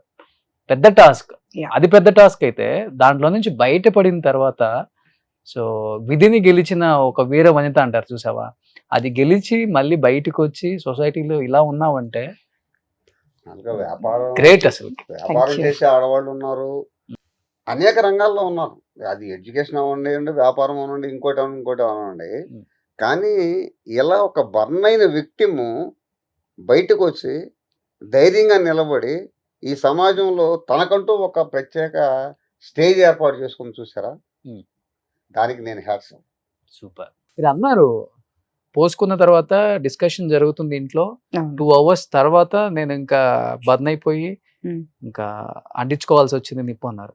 పెద్ద టాస్క్. Yeah. అది పెద్ద టాస్క్ అయితే దాంట్లో నుంచి బయటపడిన తర్వాత సో విధిని గెలిచిన ఒక వీర వనిత అంటారు చూసావా, అది గెలిచి మళ్ళీ బయటకు వచ్చి సొసైటీలో ఇలా ఉన్నావంటే వ్యాపారం గ్రేట్. అసలు వ్యాపారం చేసే ఆడవాళ్ళు ఉన్నారు, అనేక రంగాల్లో ఉన్నారు. అది ఎడ్యుకేషన్ అవ్వండి, వ్యాపారం అవ్వండి, ఇంకోటి అవ్వండి. కానీ ఇలా ఒక బర్న్ అయిన విక్టిమ్ బయటకు వచ్చి ధైర్యంగా నిలబడి ఈ సమాజంలో తనకంటూ ఒక ప్రత్యేక స్టేజ్ ఏర్పాటు చేసుకుని చూసారా, దానికి నేను హ్యాట్స్. సూపర్. మీరు అన్నారు పోసుకున్న తర్వాత డిస్కషన్ జరుగుతుంది ఇంట్లో, 2 hours తర్వాత నేను ఇంకా బర్న్ అయిపోయి ఇంకా అంటించుకోవాల్సి వచ్చింది నిప్పు అన్నారు.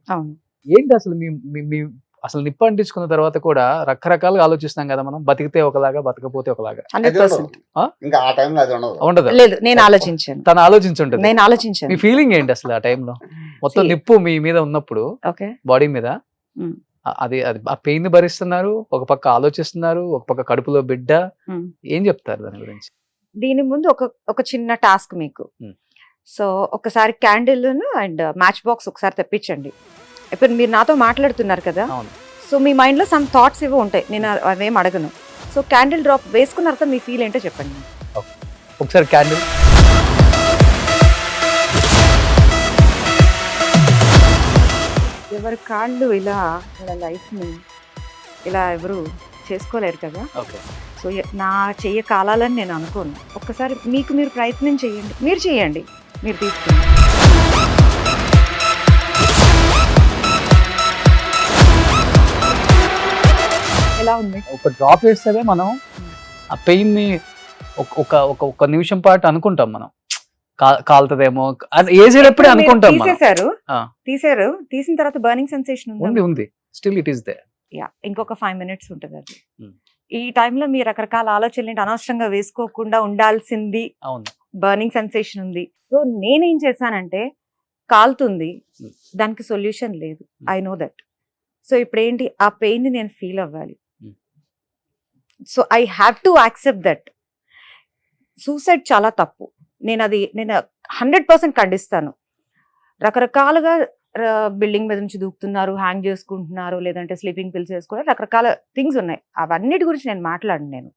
ఏంటి అసలు మీ అసలు నిప్పు అంటించుకున్న తర్వాత కూడా రకరకాలుగా ఆలోచిస్తాం కదా మనం, బతికితే ఒకలాగా బతకపోతే ఒకలాగా. 100%. ఇంకా ఆ టైంలో అది ఉండదు. లేదు, నేను ఆలోచించాను. తను ఆలోచించుంటది. నేను ఆలోచించాను. మీ ఫీలింగ్ ఏంటి అసలు ఆ టైంలో? మొత్తం నిప్పు మీ మీద ఉన్నప్పుడు బాడీ మీద అది ఆ పెయిన్ భరిస్తున్నారు, ఒక పక్క ఆలోచిస్తున్నారు, ఒక పక్క కడుపులో బిడ్డ. ఏం చెప్తారు దాని గురించి? దీని ముందు ఒక చిన్న టాస్క్ మీకు. సో ఒకసారి క్యాండిల్ అండ్ మ్యాచ్ బాక్స్ ఒకసారి తెప్పించండి. ఇప్పుడు మీరు నాతో మాట్లాడుతున్నారు కదా, సో మీ మైండ్ లో సమ్ థాట్స్ ఏవో ఉంటాయి, నేను అవేం అడగను. సో క్యాండిల్ డ్రాప్ వేసుకున్న తర్వాత మీ ఫీల్ ఏంటో చెప్పండి. ఒకసారి క్యాండిల్ ఎవరి కాళ్ళు ఇలా వాళ్ళ లైఫ్ని ఇలా ఎవరు చేసుకోలేరు కదా. సో నా చెయ్య కాలాలని నేను అనుకోను. ఒక్కసారి మీకు మీరు ప్రయత్నం చేయండి, మీరు చేయండి, మీరు తీసుకోండి. ఎలా ఉంది? ఒక డ్రాప్ వేస్తే మనం ఆ పెయిన్ ని ఒక నిమిషం పాటు అనుకుంటాం మనం, కాలుతుందేమో వేసేటప్పుడే అనుకుంటాం. తీసారు, తీసిన తర్వాత బర్నింగ్ సెన్సేషన్ ఉంది, స్టిల్ ఇట్ ఈస్ దేర్. ఇంకొక 5 minutes ఉంటుంది అది. ఈ టైంలో మీరు రకరకాల ఆలోచనలు అనవసరంగా వేసుకోకుండా ఉండాల్సింది. బర్నింగ్ సెన్సేషన్ ఉంది. సో నేనేం చేశానంటే, కాలుతుంది, దానికి సొల్యూషన్ లేదు, ఐ నో దట్. సో ఇప్పుడు ఏంటి, ఆ పెయిన్ ని నేను ఫీల్ అవ్వాలి. So I have to accept that. Suicide చాలా తప్పు, నేను 100% ఖండిస్తాను. రకరకాలుగా బిల్డింగ్ మీద నుంచి దూకుతున్నారు, హ్యాంగ్ చేసుకుంటున్నారు, లేదంటే స్లీపింగ్ పిల్స్ వేసుకున్నారు, రకరకాల థింగ్స్ ఉన్నాయి. అవన్నిటి గురించి నేను మాట్లాడను.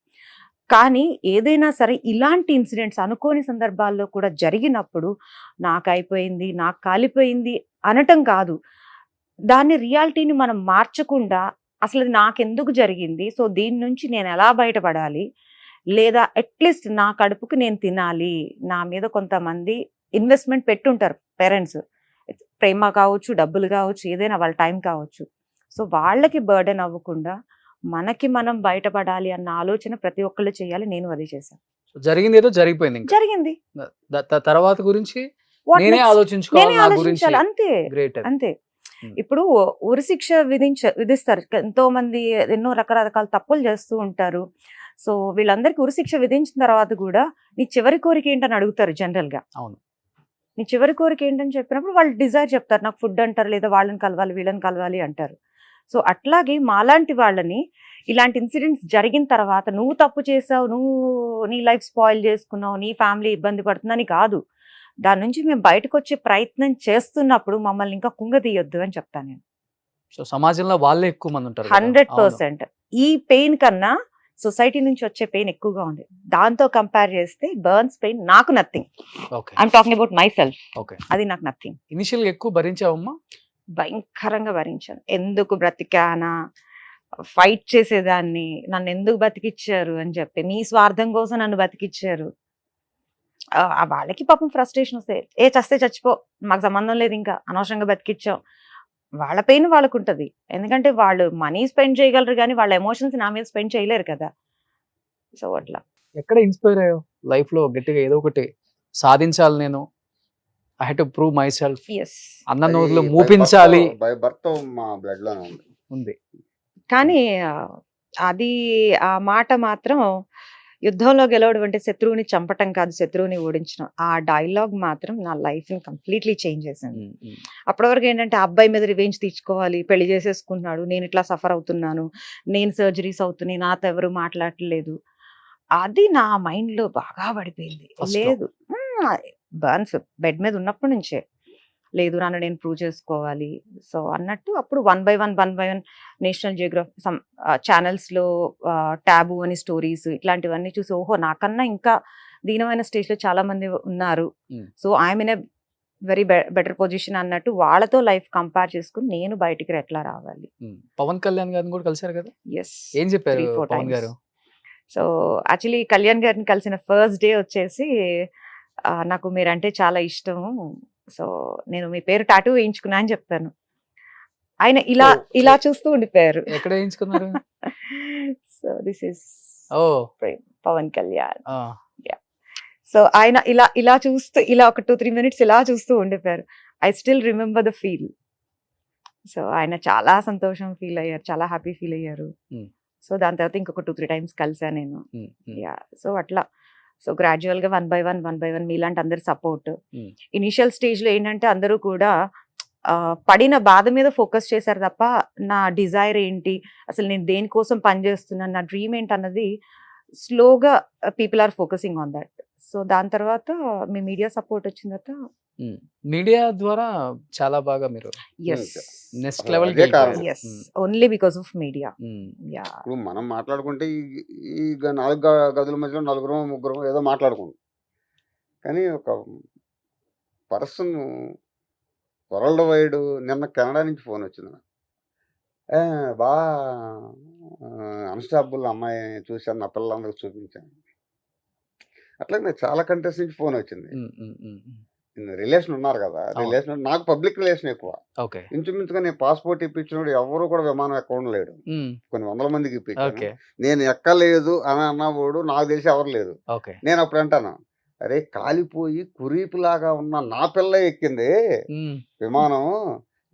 కానీ ఏదైనా సరే ఇలాంటి ఇన్సిడెంట్స్ అనుకోని సందర్భాల్లో కూడా జరిగినప్పుడు నాకు అయిపోయింది, నాకు కాలిపోయింది అనటం కాదు, దాన్ని రియాలిటీని మనం మార్చకుండా అసలు అది నాకెందుకు జరిగింది, సో దీని నుంచి నేను ఎలా బయటపడాలి, లేదా అట్లీస్ట్ నా కడుపుకి నేను తినాలి. నా మీద కొంతమంది ఇన్వెస్ట్మెంట్ పెట్టుంటారు పేరెంట్స్, ప్రేమ కావచ్చు, డబ్బులు కావచ్చు, ఏదైనా వాళ్ళ టైం కావచ్చు. సో వాళ్ళకి బర్డెన్ అవ్వకుండా మనకి మనం బయటపడాలి అన్న ఆలోచన ప్రతి ఒక్కళ్ళు చేయాలి. నేను అది చేశాను. జరిగింది ఏదో జరిగిపోయింది, జరిగింది. తర్వాత గురించి నేనే ఆలోచించాలి, అంతే అంతే. ఇప్పుడు ఉరిశిక్ష విధిస్తారు, ఎంతో మంది ఎన్నో రకరకాల తప్పులు చేస్తూ ఉంటారు. సో వీళ్ళందరికీ ఉరిశిక్ష విధించిన తర్వాత కూడా నీ చివరి కోరిక ఏంటని అడుగుతారు జనరల్ గా. అవును, నీ చివరి కోరిక ఏంటని చెప్పినప్పుడు వాళ్ళు డిజైర్ చెప్తారు, నాకు ఫుడ్ అంటారు, లేదా వాళ్ళని కలవాలి, వీళ్ళని కలవాలి అంటారు. సో అట్లాగే మాలాంటి వాళ్ళని ఇలాంటి ఇన్సిడెంట్స్ జరిగిన తర్వాత నువ్వు తప్పు చేసావు, నువ్వు నీ లైఫ్ స్పాయిల్ చేసుకున్నావు, నీ ఫ్యామిలీ ఇబ్బంది పడుతుందని కాదు, దాని నుంచి మేము బయటకు వచ్చే ప్రయత్నం చేస్తున్నప్పుడు మమ్మల్ని ఇంకా కుంగదీయొద్దు అని చెప్తాను నేను. సో సమాజంలో వాళ్ళే ఎక్కువ మంది ఉంటారు. 100%. ఈ పెయిన్ కన్నా సొసైటీ నుంచి వచ్చే పెయిన్ ఎక్కువగా ఉంది. దాంతో కంపేర్ చేస్తే బర్న్స్ పెయిన్ నాకు nothing. I'm talking about my self. అది నాకు నథింగ్. ఇనిషియల్ ఎక్కువ భరించావమ్మా? భయంకరంగా భరించాను. ఎందుకు బ్రతికానా, ఫైట్ చేసేదాన్ని, నన్ను ఎందుకు బతికిచ్చారు అని చెప్పి, నీ స్వార్థం కోసం నన్ను బతికిచ్చారు. వాళ్ళకి పాపం ఫ్రస్ట్రేషన్ వస్తే, చస్తే చచ్చిపో, మాకు సంబంధం లేదు, ఇంకా అనవసరంగా బతికిచ్చాం. వాళ్ళ పెయిన్ వాళ్ళకు ఉంటుంది, ఎందుకంటే వాళ్ళు మనీ స్పెండ్ చేయగలరు కానీ వాళ్ళ ఎమోషన్స్ నా మీద స్పెండ్ చేయలేరు కదా. సో అట్లా. ఎక్కడ ఇన్స్పైర్ అయ్యావు లైఫ్ లో గట్టిగా ఏదో ఒకటి సాధించాలి నేను, I have to prove myself, yes. అన్న నోట్లో మూపించాలి బై బర్త్ మా బ్లడ్ లోనే ఉంది. ఉంది. కానీ అది ఆ మాట మాత్రం యుద్ధంలో గెలవడం అంటే శత్రువుని చంపటం కాదు, శత్రువుని ఓడించడం. ఆ డైలాగ్ మాత్రం నా లైఫ్ ని కంప్లీట్లీ చేంజ్ చేసింది. అప్పటి వరకు ఏంటంటే ఆ అబ్బాయి మీద రివెంజ్ తీర్చుకోవాలి, పెళ్లి చేసేసుకున్నాడు, నేను ఇట్లా సఫర్ అవుతున్నాను, నేను సర్జరీస్ అవుతున్నాయి, నాతో ఎవరు మాట్లాడలేదు, అది నా మైండ్ లో బాగా పడిపోయింది. First లో. లేదు, బర్న్స్ బెడ్ మీద ఉన్నప్పటి నుంచే లేదు, నన్ను నేను ప్రూవ్ చేసుకోవాలి. సో అన్నట్టు అప్పుడు one by one national Geography some ఛానల్స్లో ట్యాబు అని స్టోరీస్ ఇట్లాంటివన్నీ చూసి ఓహో నాకన్నా ఇంకా దీనమైన స్టేజ్లో చాలా మంది ఉన్నారు, so I'm in a very better position అన్నట్టు వాళ్ళతో లైఫ్ కంపేర్ చేసుకుని నేను బయటికి ఎట్లా రావాలి. పవన్ కళ్యాణ్ గారిని కూడా కలిసారు కదా, ఎస్, ఏం చెప్పారు 3-4 పవన్ times. గారు? సో యాక్చువల్లీ కళ్యాణ్ గారిని కలిసిన ఫస్ట్ డే వచ్చేసి నాకు మీరంటే చాలా ఇష్టము, సో నేను మీ పేరు టాటూ వేయించుకున్నా అని చెప్పాను. ఆయన ఇలా Oh, ఇలా చూస్తూ ఉండిపోయారు. ఎక్కడ వేయించుకున్నారు? సో దిస్ ఇస్ ఓ పవన్ కళ్యాణ్. సో ఆయన ఇలా ఇలా చూస్తూ ఇలా ఒక 2-3 minutes ఇలా చూస్తూ ఉండిపోయారు. I still remember the feel. So ఆయన చాలా సంతోషం ఫీల్ అయ్యారు, చాలా హ్యాపీ ఫీల్ అయ్యారు. సో దాని తర్వాత ఇంకొక 2-3 times కలిసాను నేను. యా, సో అట్లా సో గ్రాడ్యువల్ గా వన్ బై వన్ మీలాంటి అందరి సపోర్ట్. ఇనిషియల్ స్టేజ్ లో ఏంటంటే అందరూ కూడా పడిన బాధ మీద ఫోకస్ చేశారు తప్ప నా డిజైర్ ఏంటి, అసలు నేను దేనికోసం పనిచేస్తున్నాను, నా డ్రీమ్ ఏంటి అన్నది స్లోగా people are focusing on that. So దాని తర్వాత మీ మీడియా సపోర్ట్ వచ్చిన తర్వాత మీడియా ద్వారా చాలా బాగా మీరు ఎస్ నెక్స్ట్ లెవెల్ అదే కారణం. Yes only because of media. Yeah, ఇప్పుడు మనం మాట్లాడుకుంటే ఈ 4 గదుల మధ్యలో 4-3 ఏదో మాట్లాడుకుంటాం, కానీ ఒక పర్సన్ వరల్డ్ వైడ్ నిన్న కెనడా నుంచి ఫోన్ వచ్చింది నాకు. బాగా అన్స్టాపుల్ అమ్మాయి చూశాను, నా పిల్లలందరికీ చూపించాను. అట్లాగే నాకు చాలా కంట్రీస్ నుంచి ఫోన్ వచ్చింది. రిలేషన్ ఉన్నారు కదా, రిలేషన్ నాకు పబ్లిక్ రిలేషన్ ఎక్కువ. ఓకే, ఇంచుమించుగా నేను పాస్పోర్ట్ ఇప్పించినప్పుడు ఎవరు కూడా విమానం ఎక్కడ లేడు, కొన్ని 100 మందికి ఇప్పించాను. ఓకే, నేను ఎక్కలేదు అని అన్నవాడు నాకు తెలిసి ఎవరు లేదు. ఓకే. నేను అప్పుడు అంటాను, అరే కాలిపోయి కురీపులాగా ఉన్న నా పిల్ల ఎక్కింది విమానం,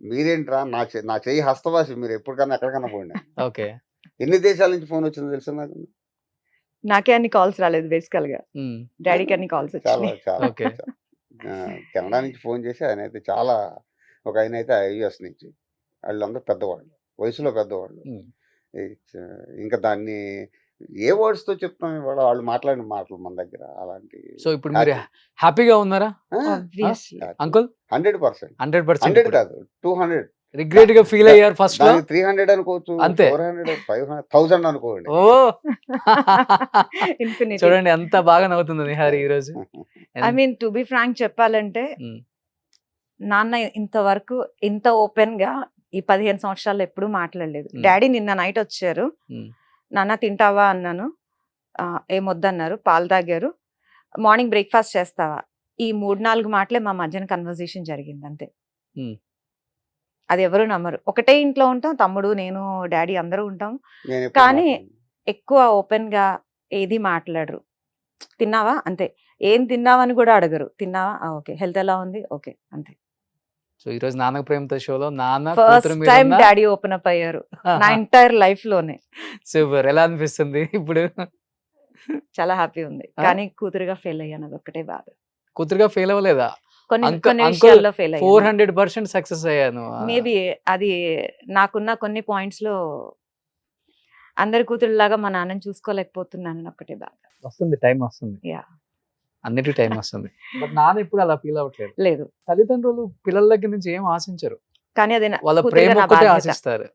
మీరేంట్రా నా చెయ్యి హస్తవాసి, మీరు ఎప్పటికన్నా ఎక్కడికన్నా పోండి. ఓకే, ఎన్ని దేశాల నుంచి ఫోన్ వచ్చిందో తెలుసా నాకు? నాకే అన్ని కాల్స్ రాలేదు బేసికల్ గా, డాడీకి అన్ని కాల్స్ చాలా వచ్చినాయి. చాలా ఓకే. కెనడా నుంచి ఫోన్ చేసి ఆయన అయితే చాలా, ఒక ఆయన అయితే యుఎస్ నుంచి, వాళ్ళందరూ పెద్దవాళ్ళు, వయసులో పెద్దవాళ్ళు. ఇంకా దాన్ని ఏ వర్డ్స్ తో చెప్తాం ఇవాళ, వాళ్ళు మాట్లాడిన మాటలు మన దగ్గర అలాంటి. సో ఇప్పుడు మీరు హ్యాపీగా ఉన్నారా Obviously. అంకుల్? 100%. 100%. 100 కాదు, 200. రిగ్రెట్ గా ఫీల్ అయ్యారు ఫస్ట్ లో? 300 అనుకోవచ్చు, అంతే. 400, 500, 1000 అనుకోండి. ఓ Infinity. చూడండి ఎంత బాగా నవ్వుతుంది నిహారి ఈ రోజు. I mean to be frank చెప్పాలంటే నాన్న ఇంతవరకు ఇంత ఓపెన్ గా ఈ 15 సంవత్సరాలు ఎప్పుడూ మాట్లాడలేదు. డాడీ నిన్న నైట్ వచ్చారు, నాన్న తింటావా అన్నాను, ఏమొద్దన్నారు, పాలు తాగారు, మార్నింగ్ బ్రేక్ఫాస్ట్ చేస్తావా, ఈ 3-4 మాటలే మా మధ్యన కన్వర్జేషన్ జరిగింది అంతే. అది ఎవరు నమ్మరు. ఒకటే ఇంట్లో ఉంటాం, తమ్ముడు నేను డాడీ అందరూ ఉంటాం, నేను ఎప్పుడు కానీ మాట్లాడను. ఎక్కువ ఓపెన్ గా ఏది మాట్లాడరు. తిన్నావా అంతే, ఏం తిన్నావని కూడా అడగరు, తిన్నావా ఓకే, హెల్త్ ఎలా ఉంది ఓకే అంతే. సో ఈ రోజు నాన్న ప్రేమతో షోలో నాన్న first time daddy open up అయ్యారు నా ఎంటైర్ లైఫ్ లోనే. సూపర్. ఎలా అనిపిస్తుంది ఇప్పుడు? చాలా హ్యాపీ ఉంది, కానీ కూతురుగా ఫెయిల్ అయ్యాను, అది ఒక్కటే బాధ. కూతురుగా ఫెయిల్ అవ్వలేదా? కొన్ని విషయాల్లో ఫెయిల్ అయ్యాను. 400% సక్సెస్ అయ్యాను. మేబీ అది నాకున్న కొన్ని పాయింట్స్ లో అందరి కూతురులాగా మా నాన్నని చూసుకోలేకపోతున్నాను, ఒక్కటే బాధ. వస్తుంది, టైం వస్తుంది, యా, అన్నిటి టైం వస్తుంది. బట్ నాన్న ఇప్పుడు అలా ఫీల్ అవ్వట్లేదు. లేదు, తల్లిదండ్రులు పిల్లల దగ్గర నుంచి ఏం ఆశించరు, కానీ అది వాళ్ళ ప్రేమ ఒక్కటే ఆశిస్తారు,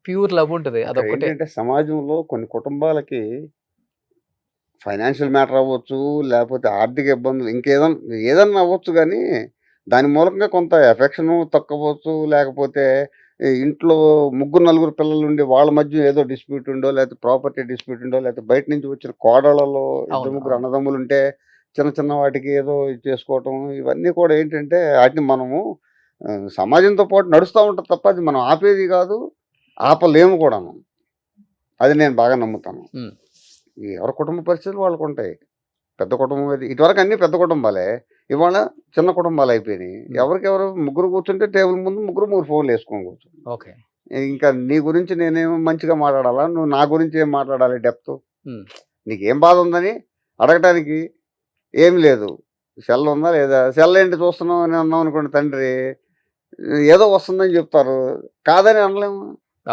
ప్యూర్ లవ్ ఉంటది, అదొక్కటే. ఏంటంటే సమాజంలో కొన్ని కుటుంబాలకి ఫైనాన్షియల్ మ్యాటర్ అవ్వచ్చు, లేకపోతే ఆర్థిక ఇబ్బందులు, ఏదన్నా అవ్వచ్చు, కానీ దాని మూలంగా కొంత ఎఫెక్షన్ తక్కువచ్చు, లేకపోతే ఇంట్లో 3-4 పిల్లలు ఉండి వాళ్ళ మధ్య ఏదో డిస్ప్యూట్ ఉండో, లేకపోతే ప్రాపర్టీ డిస్ప్యూట్ ఉండో, లేకపోతే బయట నుంచి వచ్చిన కోడళ్ళలో 2-3 అన్నదమ్ములు ఉంటే చిన్న చిన్న వాటికి ఏదో చేసుకోవటం, ఇవన్నీ కూడా ఏంటంటే వాటిని మనము సమాజంతో పాటు నడుస్తూ ఉంటుంది తప్ప అది మనం ఆపేది కాదు, ఆపలేము కూడా. అది నేను బాగా నమ్ముతాను. ఎవరి కుటుంబ పరిస్థితులు వాళ్ళకు ఉంటాయి. పెద్ద కుటుంబం ఇది ఇటువరకు అన్ని పెద్ద కుటుంబాలే, ఇవాళ చిన్న కుటుంబాలు అయిపోయినాయి. ఎవరికెవరు ముగ్గురు కూర్చుంటే టేబుల్ ముందు ముగ్గురు ఫోన్లు వేసుకొని కూర్చుంటారు. ఓకే. ఇంకా నీ గురించి నేనేమో మంచిగా మాట్లాడాలా, నువ్వు నా గురించి ఏం మాట్లాడాలి డెప్త్? ఉమ్. నీకేం బాధ ఉందని అడగటానికి ఏం లేదు. సెల్ ఉందా లేదా, సెల్ ఏంటి చూస్తున్నావు అని అన్నాం అనుకోండి, తండ్రి ఏదో వస్తుందని చెప్తారు, కాదని అనలేము.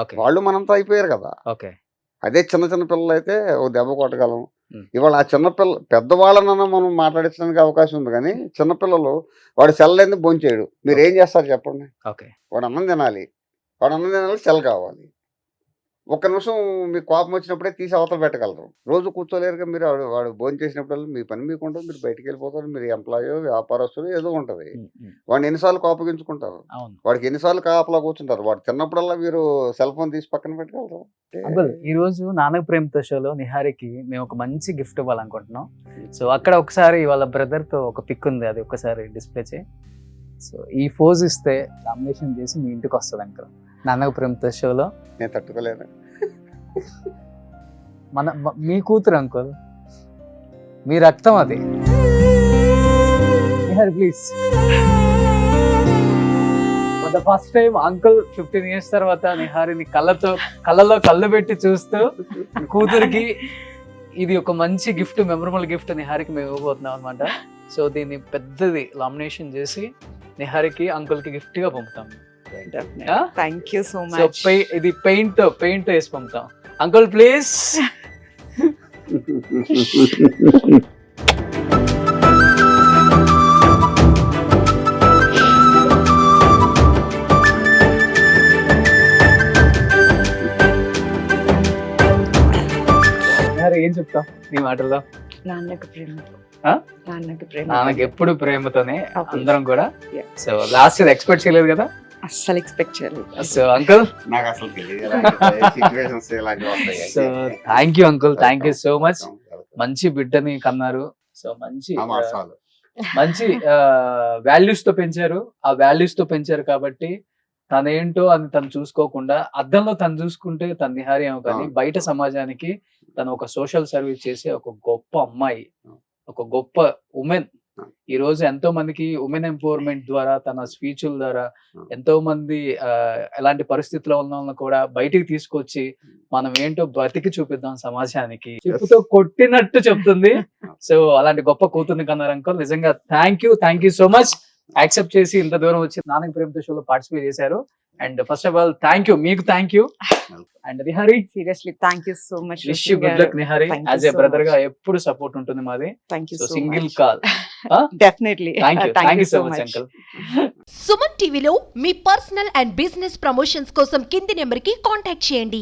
ఓకే. వాళ్ళు మనంతా అయిపోయారు కదా. ఓకే. అదే చిన్న చిన్న పిల్లలు అయితే ఓ దెబ్బ కొట్టగలం. ఉమ్. ఇవాళ ఆ చిన్నపిల్ల పెద్దవాళ్ళనన్నా మనం మాట్లాడించడానికి అవకాశం ఉంది, కానీ చిన్నపిల్లలు వాడు సెల్ లేని భోంచేయడు. మీరు ఏం చేస్తారు చెప్పండి? ఓకే. వాడు అన్నం తినాలి, సెల్ కావాలి. ఒక్క నిమిషం మీకు కోపం వచ్చినప్పుడే తీసి అవతల పెట్టగలరు. రోజు కూర్చోలేరుగా మీరు. వాడు భోజనం చేసినప్పుడు మీ పని మీకు ఉంటుంది, మీరు బయటికి వెళ్ళిపోతారు, మీరు ఎంప్లాయో వ్యాపారస్తులు ఏదో ఉంటుంది. వాడిని ఎన్నిసార్లు కోపగించుకుంటారు, అవును. వాడికి ఎన్నిసార్లు కాపలా కూర్చుంటారు. వాడు తిన్నప్పుడల్లా మీరు సెల్ ఫోన్ తీసి పక్కన పెట్టగలరు. అంకుల్, ఈ రోజు నాన్నకు ప్రేమతో షోలో నిహారికి మేము ఒక మంచి గిఫ్ట్ ఇవ్వాలనుకుంటున్నాం. సో అక్కడ ఒకసారి వాళ్ళ బ్రదర్ తో ఒక పిక్ ఉంది, అది ఒకసారి డిస్ప్లే చేయి. సో ఈ ఫోజ్ ఇస్తే లామినేషన్ చేసి మీ ఇంటికి వస్తుంది అంకుల్, నాన్నకు ప్రేమతో షోలో. నేను తట్టుకోలేను. మీ కూతురు అంకుల్, మీ రక్తం అది. Nihari please. For the first time uncle 15 years తర్వాత నిహారిని కళ్ళలో కళ్ళు పెట్టి చూస్తూ కూతురికి ఇది ఒక మంచి గిఫ్ట్, మెమరబుల్ గిఫ్ట్ నిహారికి మేము ఇవ్వబోతున్నాం అనమాట. సో దీన్ని పెద్దది లామినేషన్ చేసి నిహారికి అంకుల్ కి గిఫ్ట్ గా పంపుతాం. Thank you so so much. ఇది పెయింట్ వేసి పంపుతాం. Uncle please. ఏం చెప్తాం నీ మాటల్లో? నాన్నకు ప్రేమతో. ఆ? నాన్నకు ప్రేమ. నాన్నకి ఎప్పుడు ప్రేమతోనే Okay. అందరం కూడా. Yeah. సో లాస్ట్ ఎక్స్పెక్ట్ చేయలేదు కదా. అస్సలు ఎక్స్పెక్ట్ చేయలేదు. సో అంకుల్, నాకు అసలు so thank you uncle, thank you so much. మంచి బిడ్డని కన్నారు. సో మంచి వాల్యూస్ తో పెంచారు. ఆ వాల్యూస్ తో పెంచారు కాబట్టి తనేంటో అని తను చూసుకోకుండా అద్దంలో తను చూసుకుంటే తన నిహారి ఏమో, కానీ బయట సమాజానికి తను ఒక సోషల్ సర్వీస్ చేసే ఒక గొప్ప అమ్మాయి, ఒక గొప్ప ఉమెన్. ఈ రోజు ఎంతో మందికి ఉమెన్ ఎంపవర్మెంట్ ద్వారా, తన స్పీచ్ల ద్వారా ఎంతో మంది ఎలాంటి పరిస్థితిలో ఉన్న వాళ్ళని కూడా బయటికి తీసుకొచ్చి మనం ఏంటో బతికి చూపిద్దాం సమాజానికి, చెప్పుతో కొట్టినట్టు చెప్తుంది. సో అలాంటి గొప్ప కూతుర్ని కన్నారు అంకుల్. నిజంగా thank you so much. Accept చేసి ఇంత దూరం వచ్చి నాన్నకు ప్రేమతో షోలో పార్టిసిపేట్ చేశారు. And first of all thank you, మీకు thank you. And Nihari, seriously thank you so much. Wish you good luck Nihari. As a brother గా ఎప్పుడు సపోర్ట్ ఉంటుంది మాది. Thank you so so single much. Call. Definitely. Thank you so much uncle. Suman టీవీలో మీ పర్సనల్ అండ్ బిజినెస్ ప్రమోషన్స్ కోసం కింది నెంబర్ కి కాంటాక్ట్ చేయండి.